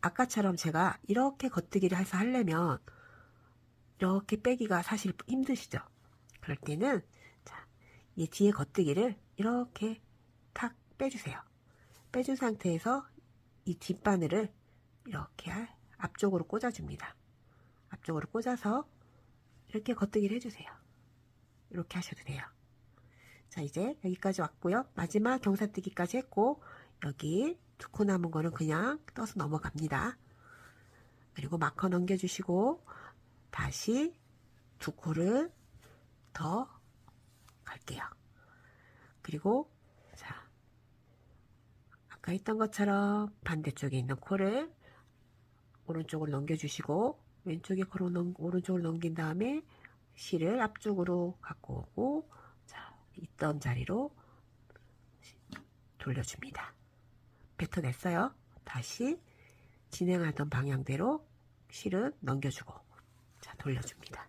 아까처럼 제가 이렇게 겉뜨기를 해서 하려면 이렇게 빼기가 사실 힘드시죠? 그럴 때는, 자, 이 뒤에 겉뜨기를 이렇게 탁 빼주세요. 빼준 상태에서 이 뒷바늘을 이렇게 앞쪽으로 꽂아줍니다. 앞쪽으로 꽂아서 이렇게 겉뜨기를 해주세요. 이렇게 하셔도 돼요. 자, 이제 여기까지 왔고요. 마지막 경사뜨기까지 했고, 여기 두 코 남은 거는 그냥 떠서 넘어갑니다. 그리고 마커 넘겨주시고 다시 두 코를 더 갈게요. 그리고, 자, 아까 했던 것처럼 반대쪽에 있는 코를 오른쪽으로 넘겨주시고, 왼쪽에 코를 오른쪽으로 넘긴 다음에 실을 앞쪽으로 갖고 오고, 자, 있던 자리로 돌려줍니다. 뱉어냈어요. 다시 진행하던 방향대로 실은 넘겨주고, 자, 돌려줍니다.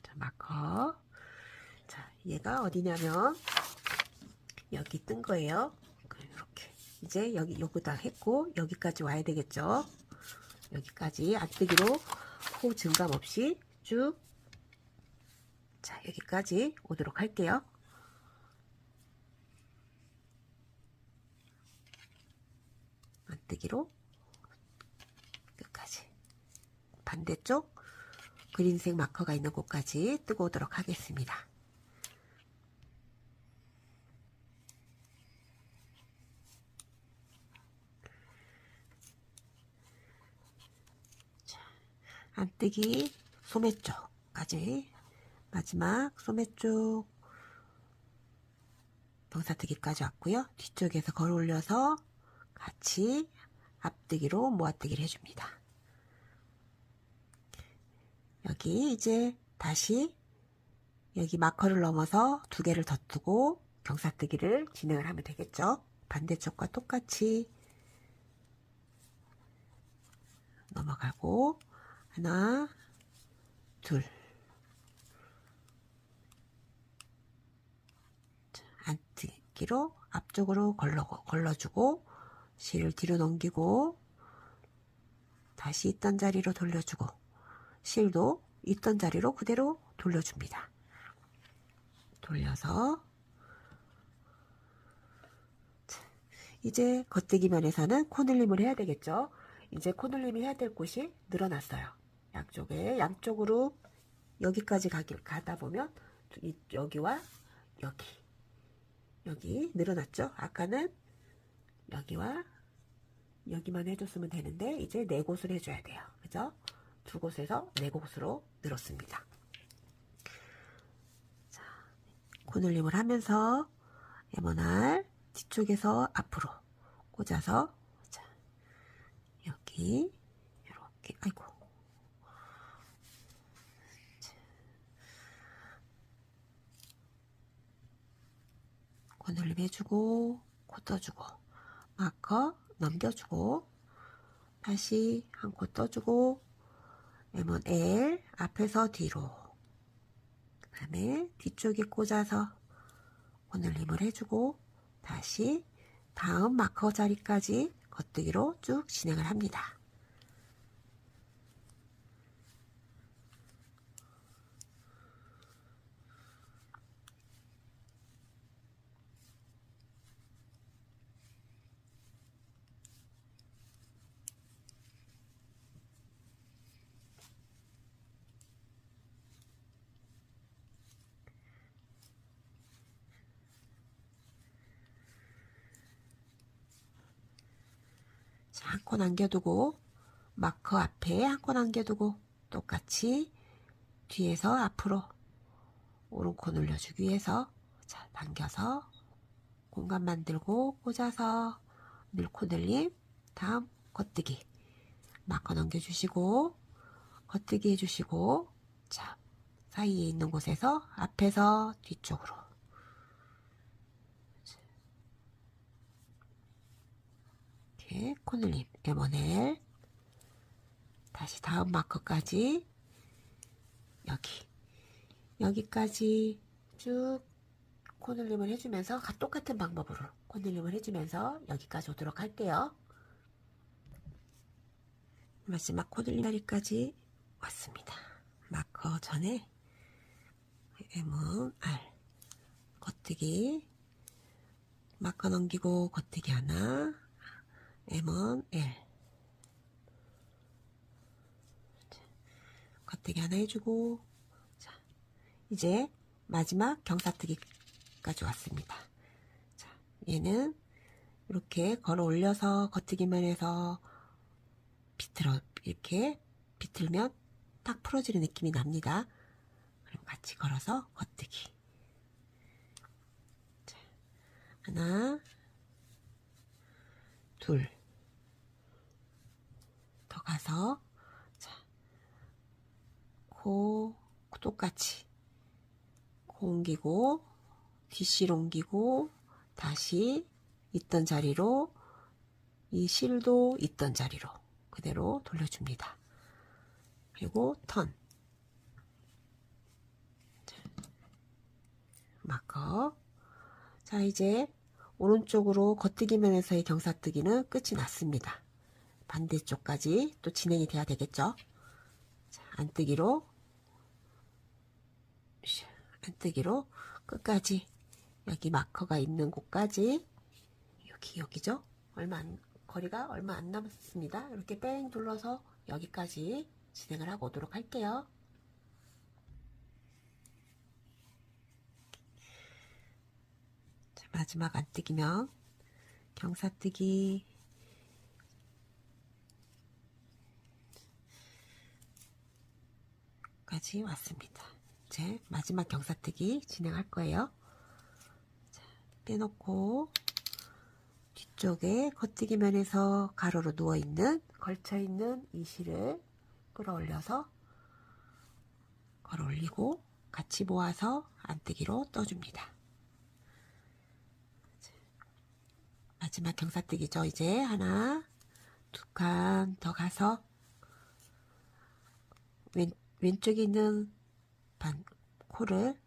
자, 마커. 자, 얘가 어디냐면 여기 뜬 거예요. 이렇게 이제 요거다 했고 여기까지 와야 되겠죠. 여기까지 안뜨기로 코 증감 없이 쭉, 자, 여기까지 오도록 할게요. 안뜨기로 끝까지 반대쪽 그린색 마커가 있는 곳까지 뜨고 오도록 하겠습니다. 자, 안뜨기 소매 쪽까지, 마지막 소매 쪽 경사뜨기까지 왔고요. 뒤쪽에서 걸어 올려서 같이 앞뜨기로 모아뜨기를 해줍니다. 여기 이제 다시 여기 마커를 넘어서 두 개를 더 뜨고 경사뜨기를 진행을 하면 되겠죠. 반대쪽과 똑같이 넘어가고, 하나, 둘, 안뜨기로 앞쪽으로 걸러주고 실을 뒤로 넘기고 다시 있던 자리로 돌려주고 실도 있던 자리로 그대로 돌려줍니다. 돌려서, 이제 겉뜨기 면에서는 코늘림을 해야 되겠죠. 이제 코늘림이 해야 될 곳이 늘어났어요. 양쪽으로 여기까지 가다 보면 여기와 여기 늘어났죠. 아까는 여기와 여기만 해줬으면 되는데 이제 네 곳을 해줘야 돼요. 그죠? 두 곳에서 네 곳으로 늘었습니다. 자, 코늘림을 하면서 에머날 뒤쪽에서 앞으로 꽂아서, 자, 여기 이렇게, 아이고, 코늘림 해주고 코 떠주고 마커 넘겨주고 다시 한 코 떠주고 M1 L 앞에서 뒤로, 그 다음에 뒤쪽에 꽂아서 코늘림을 해주고 다시 다음 마커 자리까지 겉뜨기로 쭉 진행을 합니다. 한 코 남겨두고 마커 앞에 한 코 남겨두고 똑같이 뒤에서 앞으로 오른코 눌려주기 위해서 자 당겨서 공간 만들고 꽂아서 늘코 늘림, 다음 겉뜨기 마커 넘겨주시고 겉뜨기 해주시고 자 사이에 있는 곳에서 앞에서 뒤쪽으로 이렇게 코늘림 M1L 다시 다음 마커까지 여기까지 쭉 코늘림을 해주면서 똑같은 방법으로 코늘림을 해주면서 여기까지 오도록 할게요. 마지막 코늘림 자리까지 왔습니다. 마커 전에 M1R 겉뜨기 마커 넘기고 겉뜨기 하나 M1L 겉뜨기 하나 해주고 자, 이제 마지막 경사뜨기까지 왔습니다. 자, 얘는 이렇게 걸어 올려서 겉뜨기만 해서 이렇게 비틀면 딱 풀어지는 느낌이 납니다. 그리고 같이 걸어서 겉뜨기 자, 하나 둘 더 가서 자, 똑같이 코 옮기고 뒷실 옮기고 다시 있던 자리로 이 실도 있던 자리로 그대로 돌려줍니다. 그리고 턴 마커 자 이제 오른쪽으로 겉뜨기 면에서의 경사뜨기는 끝이 났습니다. 반대쪽까지 또 진행이 돼야 되겠죠. 자, 안뜨기로 끝까지 여기 마커가 있는 곳까지 여기죠. 거리가 얼마 안 남았습니다. 이렇게 뺑 둘러서 여기까지 진행을 하고 오도록 할게요. 자, 마지막 안뜨기면 경사뜨기 까지 왔습니다. 이제 마지막 경사뜨기 진행할 거예요. 자, 빼놓고 뒤쪽에 겉뜨기 면에서 가로로 누워있는 걸쳐있는 이 실을 끌어올려서 걸어 올리고 같이 모아서 안뜨기로 떠줍니다. 마지막 경사뜨기죠. 이제 하나 두 칸 더 가서 왼쪽에 있는 코를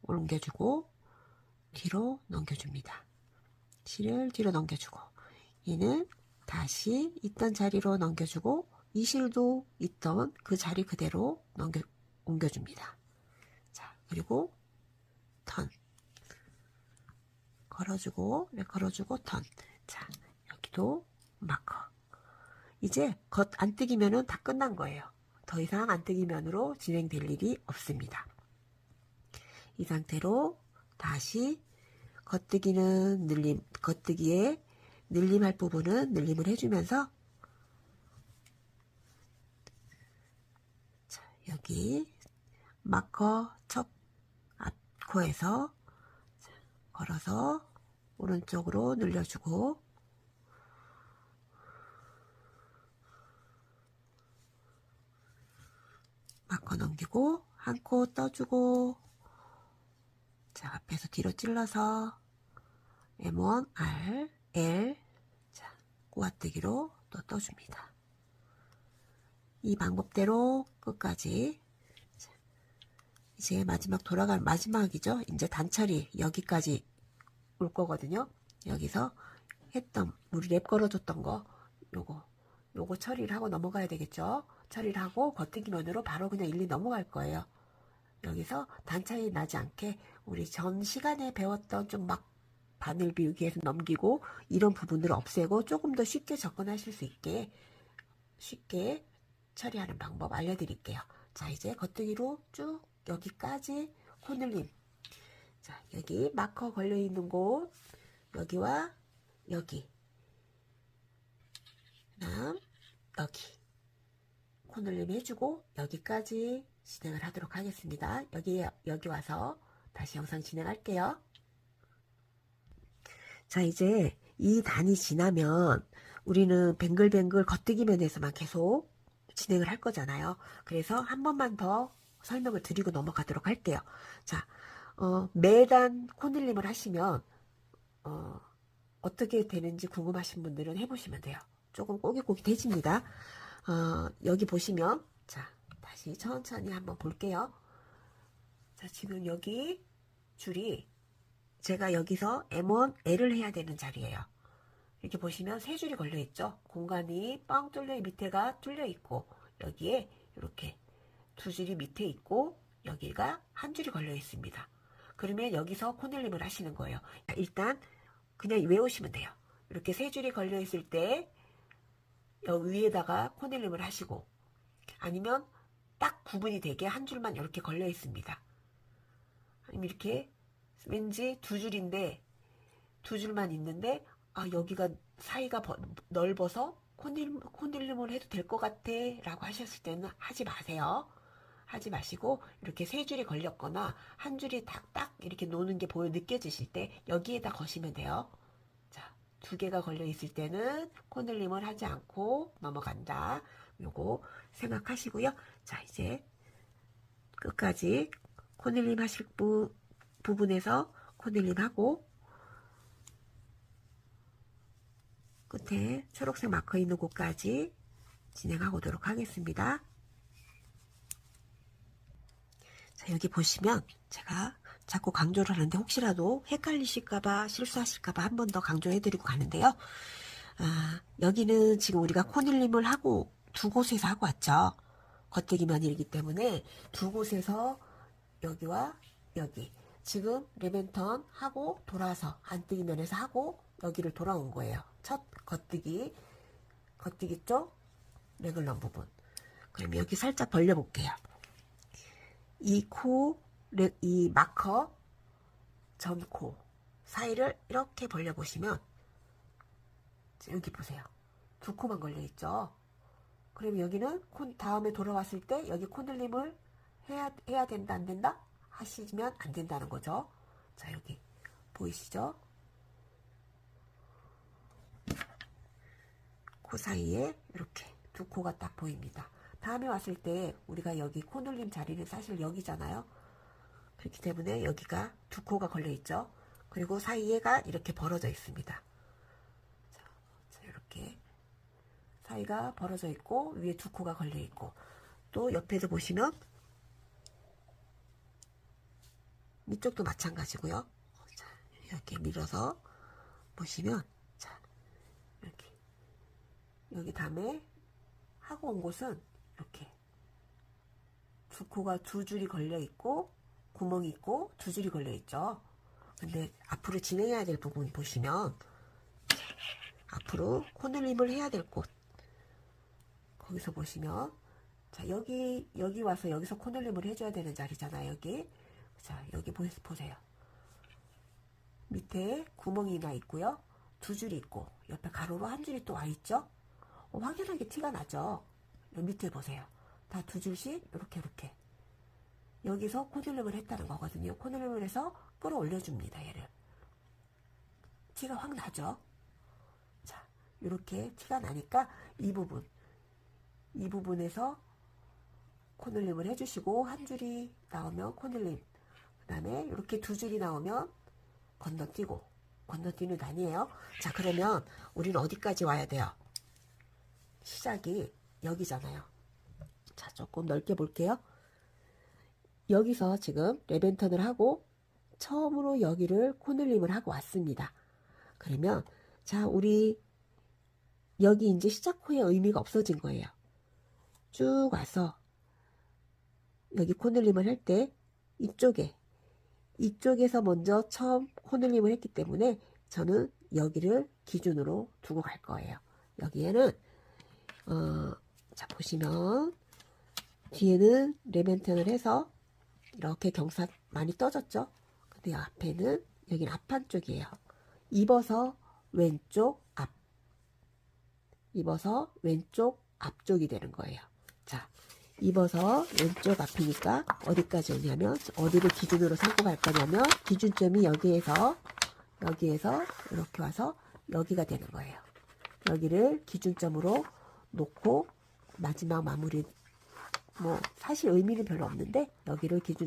옮겨주고 뒤로 넘겨줍니다. 실을 뒤로 넘겨주고 얘는 다시 있던 자리로 넘겨주고 이 실도 있던 그 자리 그대로 옮겨줍니다. 자 그리고 턴 걸어주고 턴. 자 여기도 마커. 이제 겉 안뜨기면은 다 끝난 거예요. 더 이상 안뜨기면으로 진행될 일이 없습니다. 이 상태로 다시 겉뜨기는 겉뜨기에 늘림할 부분은 늘림을 해주면서 자, 여기 마커 첫 앞코에서 걸어서 오른쪽으로 늘려주고 마커 넘기고 한 코 떠주고 자 앞에서 뒤로 찔러서 M1 R L 자 꼬아뜨기로 또 떠줍니다. 이 방법대로 끝까지. 이제 마지막이죠. 이제 단처리 여기까지 올 거거든요. 여기서 했던 우리 랩 걸어줬던 거 요거 처리를 하고 넘어가야 되겠죠. 처리를 하고 겉뜨기면으로 바로 그냥 일리 넘어갈 거예요. 여기서 단차이 나지 않게 우리 전 시간에 배웠던 좀 막 바늘 비우기에서 넘기고 이런 부분을 없애고 조금 더 쉽게 접근하실 수 있게 쉽게 처리하는 방법 알려드릴게요. 자, 이제 겉뜨기로 쭉 여기까지 코늘림. 자, 여기 마커 걸려있는 곳 여기와 여기 그다음 여기 코늘림 해주고 여기까지 진행을 하도록 하겠습니다. 여기 와서 다시 영상 진행할게요. 자, 이제 이 단이 지나면 우리는 뱅글뱅글 겉뜨기 면에서만 계속 진행을 할 거잖아요. 그래서 한 번만 더 설명을 드리고 넘어가도록 할게요. 자, 매단 코늘림을 하시면 어떻게 되는지 궁금하신 분들은 해보시면 돼요. 조금 꼬깃꼬깃해집니다. 여기 보시면 자, 다시 천천히 한번 볼게요. 자, 지금 여기 줄이 제가 여기서 M1, L을 해야 되는 자리예요. 이렇게 보시면 세 줄이 걸려 있죠. 공간이 뻥 뚫려 밑에가 뚫려 있고 여기에 이렇게 두 줄이 밑에 있고 여기가 한 줄이 걸려 있습니다. 그러면 여기서 코늘림을 하시는 거예요. 일단 그냥 외우시면 돼요. 이렇게 세 줄이 걸려 있을 때 여기 위에다가 코늘림을 하시고 아니면 딱 구분이 되게 한 줄만 이렇게 걸려 있습니다. 아니면 이렇게 왠지 두 줄인데 두 줄만 있는데 여기가 사이가 넓어서 코늘림을 해도 될 것 같아 라고 하셨을 때는 하지 마세요. 하지 마시고 이렇게 세 줄이 걸렸거나 한 줄이 딱 이렇게 노는 게 느껴지실 때 여기에다 거시면 돼요. 자, 두 개가 걸려 있을 때는 코늘림을 하지 않고 넘어간다. 요거 생각하시고요. 자, 이제 끝까지 코늘림 하실 부분에서 코늘림 하고 끝에 초록색 마커 있는 곳까지 진행하도록 하겠습니다. 자, 여기 보시면 제가 자꾸 강조를 하는데 혹시라도 헷갈리실까봐 실수하실까봐 한 번 더 강조해드리고 가는데요. 여기는 지금 우리가 코늘림을 하고 두 곳에서 하고 왔죠. 겉뜨기 면이기 때문에 두 곳에서 여기와 여기 지금 레벤턴 하고 돌아서 안뜨기 면에서 하고 여기를 돌아온 거예요. 첫 겉뜨기 쪽 레글런 부분. 그럼 여기 살짝 벌려볼게요. 이 마커 전코 사이를 이렇게 벌려보시면 여기 보세요. 두 코만 걸려있죠. 그럼 여기는 다음에 돌아왔을 때 여기 코늘림을 해야 된다 안 된다? 하시면 안 된다는 거죠. 자, 여기 보이시죠? 코 사이에 이렇게 두 코가 딱 보입니다. 다음에 왔을 때 우리가 여기 코늘림 자리는 사실 여기잖아요. 그렇기 때문에 여기가 두 코가 걸려 있죠. 그리고 사이에가 이렇게 벌어져 있습니다. 자, 이렇게 사이가 벌어져 있고 위에 두 코가 걸려 있고 또 옆에도 보시면 이쪽도 마찬가지고요. 자, 이렇게 밀어서 보시면 자, 이렇게 여기 다음에 하고 온 곳은 이렇게 두 코가 두 줄이 걸려 있고 구멍이 있고 두 줄이 걸려 있죠. 근데 앞으로 진행해야 될 부분 보시면 앞으로 코늘림을 해야 될 곳 거기서 보시면 자, 여기 와서 여기서 코늘림을 해줘야 되는 자리잖아요. 여기 자, 여기 보세요. 밑에 구멍이 나 있고요. 두 줄이 있고 옆에 가로로 한 줄이 또 와 있죠. 확연하게 티가 나죠. 여기 밑에 보세요. 다 두 줄씩 이렇게 여기서 코늘림을 했다는 거거든요. 코늘림을 해서 끌어올려 줍니다. 얘를 티가 확 나죠. 자, 이렇게 티가 나니까 이 부분에서 코늘림을 해주시고 한 줄이 나오면 코늘림 그 다음에 이렇게 두 줄이 나오면 건너뛰는 단이에요. 자, 그러면 우리는 어디까지 와야 돼요? 시작이 여기잖아요. 자, 조금 넓게 볼게요. 여기서 지금 레벤턴을 하고 처음으로 여기를 코늘림을 하고 왔습니다. 그러면 자, 우리 여기 이제 시작호의 의미가 없어진 거예요. 쭉 와서 여기 코늘림을 할 때 이쪽에서 먼저 처음 코늘림을 했기 때문에 저는 여기를 기준으로 두고 갈 거예요. 여기에는 자, 보시면 뒤에는 레벤턴을 해서 이렇게 경사 많이 떠졌죠. 근데 앞에는 여기는 앞판 쪽이에요. 입어서 왼쪽 앞쪽이 되는 거예요. 자, 입어서 왼쪽 앞이니까 어디까지 오냐면, 어디를 기준으로 삼고 갈 거냐면, 기준점이 여기에서 이렇게 와서 여기가 되는 거예요. 여기를 기준점으로 놓고 마지막 마무리, 뭐 사실 의미는 별로 없는데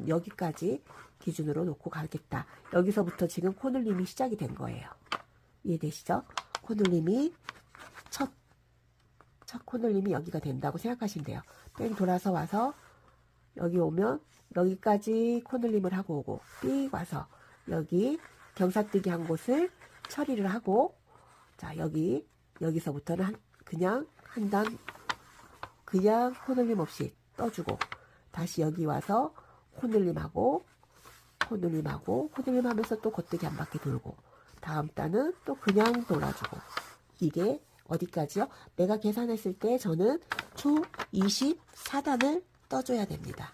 여기까지 기준으로 놓고 가겠다. 여기서부터 지금 코늘림이 시작이 된 거예요. 이해되시죠? 코늘림이 첫 코늘림이 여기가 된다고 생각하시면 돼요. 뺑 돌아서 와서 여기 오면 여기까지 코늘림을 하고 오고, 삑 와서 여기 경사뜨기 한 곳을 처리를 하고, 자, 여기서부터는 그냥 한 단 그냥 코늘림 없이 떠주고, 다시 여기 와서 코늘림하고 코늘림하면서 또 겉뜨기 한 바퀴 돌고, 다음 단은 또 그냥 돌아주고. 이게 어디까지요? 내가 계산했을 때 저는 총 24단을 떠줘야 됩니다.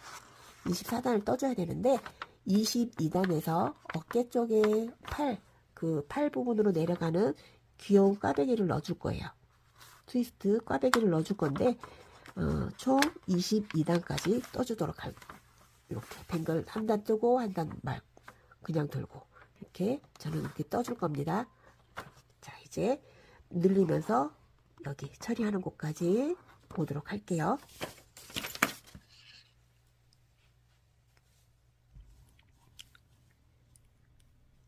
24단을 떠줘야 되는데 22단에서 어깨 쪽에 팔 부분으로 내려가는 귀여운 꽈배기를 넣어줄 거예요. 트위스트 꽈배기를 넣어줄 건데 총 22단까지 떠주도록 이렇게 뱅글 한 단 뜨고 한 단 말고 그냥 들고 이렇게 저는 이렇게 떠줄 겁니다. 자, 이제 늘리면서 여기 처리하는 곳까지 보도록 할게요.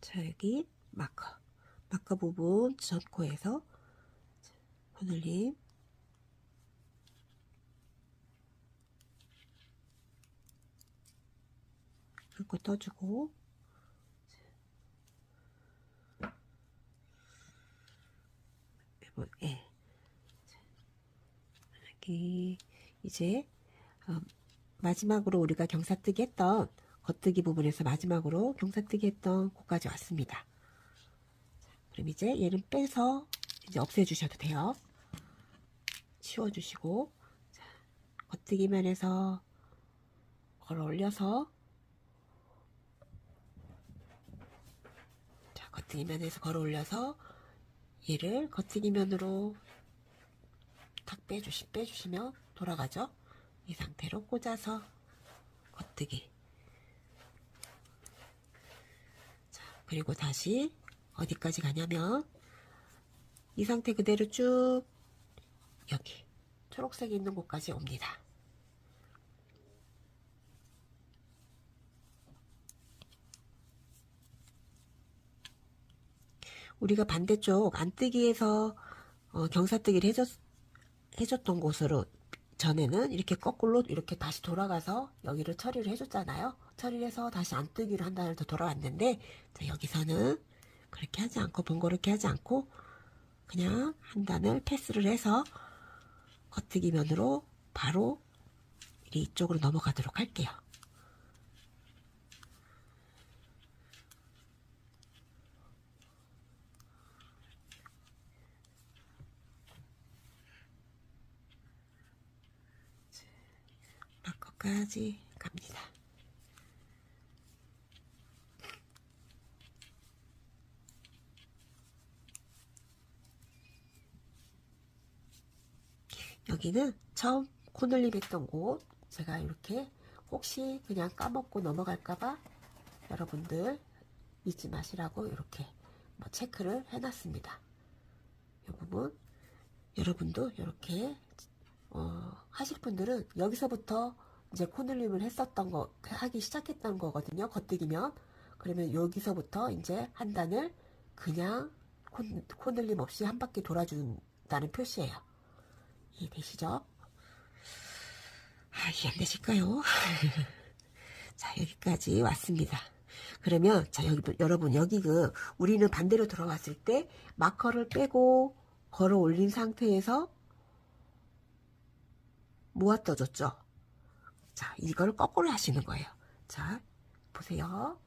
자, 여기 마커 부분 전코에서 코늘림 그리고 떠주고, 예. 여기 이제 마지막으로 우리가 경사뜨기 했던 겉뜨기 부분에서 마지막으로 경사뜨기 했던 곳까지 왔습니다. 그럼 이제 얘는 빼서 이제 없애주셔도 돼요. 치워주시고, 자, 겉뜨기 면에서 걸어 올려서, 자, 겉뜨기 면에서 걸어 올려서 얘를 겉뜨기 면으로 탁 빼주시면 돌아가죠. 이 상태로 꽂아서 겉뜨기. 자, 그리고 다시 어디까지 가냐면 이 상태 그대로 쭉 여기 초록색이 있는 곳까지 옵니다. 우리가 반대쪽 안뜨기에서 경사뜨기를 해줬던 곳으로 전에는 이렇게 거꾸로 이렇게 다시 돌아가서 여기를 처리를 해줬잖아요. 처리를 해서 다시 안뜨기를 한 단을 더 돌아왔는데, 자, 여기서는 그렇게 하지 않고 번거롭게 하지 않고 그냥 한 단을 패스를 해서 겉뜨기 면으로 바로 이쪽으로 넘어가도록 할게요. 마커까지 갑니다. 여기는 처음 코늘림 했던 곳, 제가 이렇게 혹시 그냥 까먹고 넘어갈까봐 여러분들 잊지 마시라고 이렇게 뭐 체크를 해놨습니다. 이 부분 여러분도 이렇게 하실 분들은 여기서부터 이제 코늘림을 하기 시작했던 거거든요. 겉뜨기면. 그러면 여기서부터 이제 한 단을 그냥 코늘림 없이 한 바퀴 돌아준다는 표시예요. 이해되시죠? 이해 안 되실까요? 자, 여기까지 왔습니다. 그러면 자, 여러분 여기 우리는 반대로 들어왔을 때 마커를 빼고 걸어 올린 상태에서 모아 떠줬죠. 자, 이걸 거꾸로 하시는 거예요. 자, 보세요.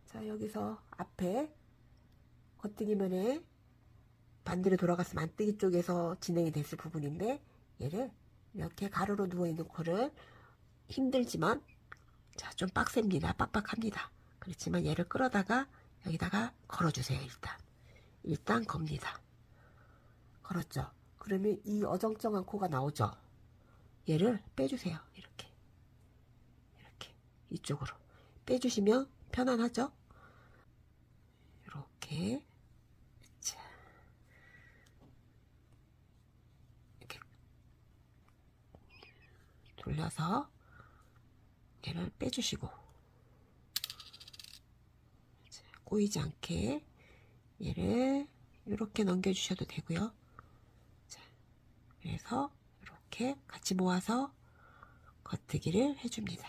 자, 여기서 앞에 겉뜨기면에 반대로 돌아갔으면 안뜨기 쪽에서 진행이 됐을 부분인데, 얘를 이렇게 가로로 누워있는 코를 힘들지만, 자, 좀 빡셉니다. 빡빡합니다. 그렇지만 얘를 끌어다가 여기다가 걸어주세요. 일단 겁니다. 걸었죠. 그러면 이 어정쩡한 코가 나오죠. 얘를 빼주세요. 이렇게 이쪽으로 빼주시면 편안하죠. 이렇게 자, 이렇게 돌려서 얘를 빼주시고, 자, 꼬이지 않게 얘를 이렇게 넘겨주셔도 되고요. 자, 그래서 이렇게 같이 모아서 겉뜨기를 해줍니다.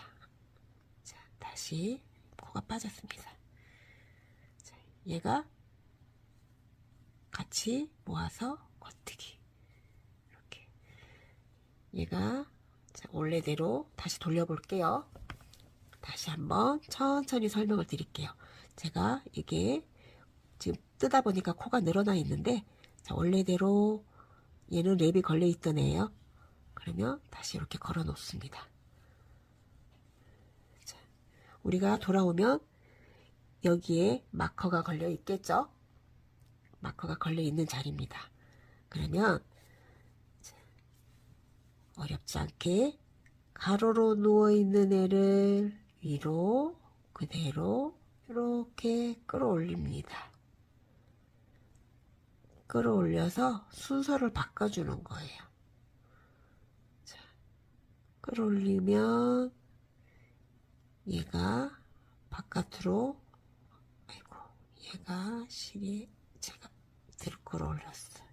자, 다시 코가 빠졌습니다. 자, 얘가 같이 모아서 겉뜨기. 이렇게 얘가 자, 원래대로 다시 돌려볼게요. 다시 한번 천천히 설명을 드릴게요. 제가 이게 지금 뜨다 보니까 코가 늘어나 있는데, 자, 원래대로 얘는 랩이 걸려 있던 애예요. 그러면 다시 이렇게 걸어 놓습니다. 자, 우리가 돌아오면 여기에 마커가 걸려 있겠죠? 마커가 걸려 있는 자리입니다. 그러면 자, 어렵지 않게 가로로 누워 있는 애를 위로 그대로 이렇게 끌어올립니다. 끌어올려서 순서를 바꿔주는 거예요. 자, 끌어올리면 얘가 바깥으로, 아이고, 얘가 실이 제가 뒤로 끌어올렸어요.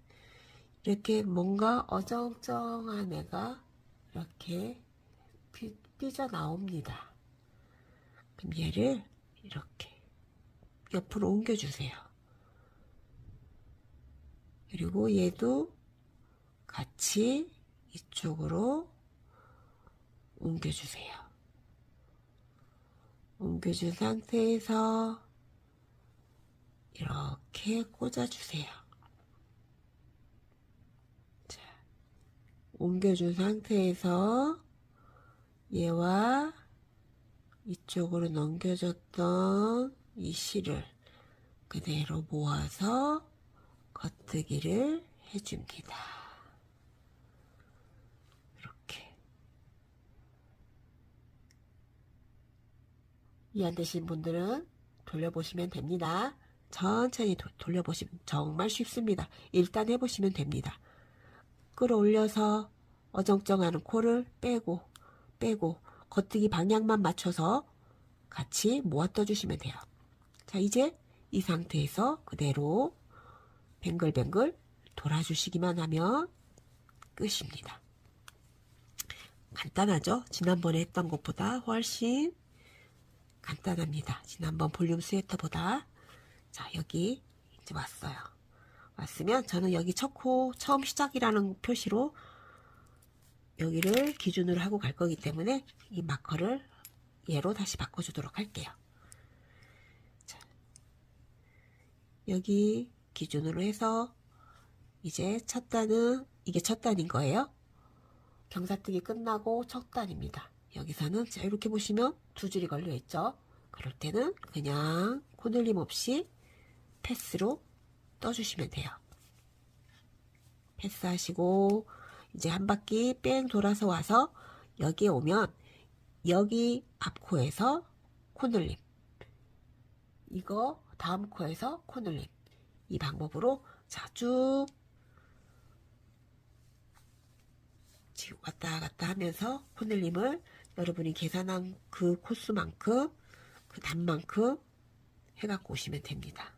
이렇게 뭔가 어정쩡한 애가 이렇게 삐져나옵니다. 그럼 얘를 이렇게 옆으로 옮겨주세요. 그리고 얘도 같이 이쪽으로 옮겨주세요. 옮겨준 상태에서 이렇게 꽂아주세요. 자, 옮겨준 상태에서 얘와 이쪽으로 넘겨줬던 이 실을 그대로 모아서 겉뜨기를 해줍니다. 이렇게. 이해 안 되신 분들은 돌려보시면 됩니다. 천천히 돌려보시면 정말 쉽습니다. 일단 해보시면 됩니다. 끌어올려서 어정쩡한 코를 빼고 겉뜨기 방향만 맞춰서 같이 모아 떠주시면 돼요. 자, 이제 이 상태에서 그대로 뱅글뱅글 돌아주시기만 하면 끝입니다. 간단하죠? 지난번에 했던 것보다 훨씬 간단합니다. 지난번 볼륨 스웨터보다. 자, 여기 이제 왔어요. 왔으면 저는 여기 첫 코 처음 시작이라는 표시로 여기를 기준으로 하고 갈 거기 때문에 이 마커를 얘로 다시 바꿔주도록 할게요. 자, 여기 기준으로 해서 이제 첫 단은 이게 첫 단인 거예요. 경사뜨기 끝나고 첫 단입니다. 여기서는 자, 이렇게 보시면 두 줄이 걸려 있죠. 그럴 때는 그냥 코늘림 없이 패스로 떠주시면 돼요. 패스하시고 이제 한 바퀴 뺑 돌아서 와서 여기에 오면 여기 앞코에서 코늘림, 이거 다음 코에서 코늘림, 이 방법으로 자, 쭉 지금 왔다 갔다 하면서 코늘림을 여러분이 계산한 그 코수만큼 그 단만큼 해갖고 오시면 됩니다.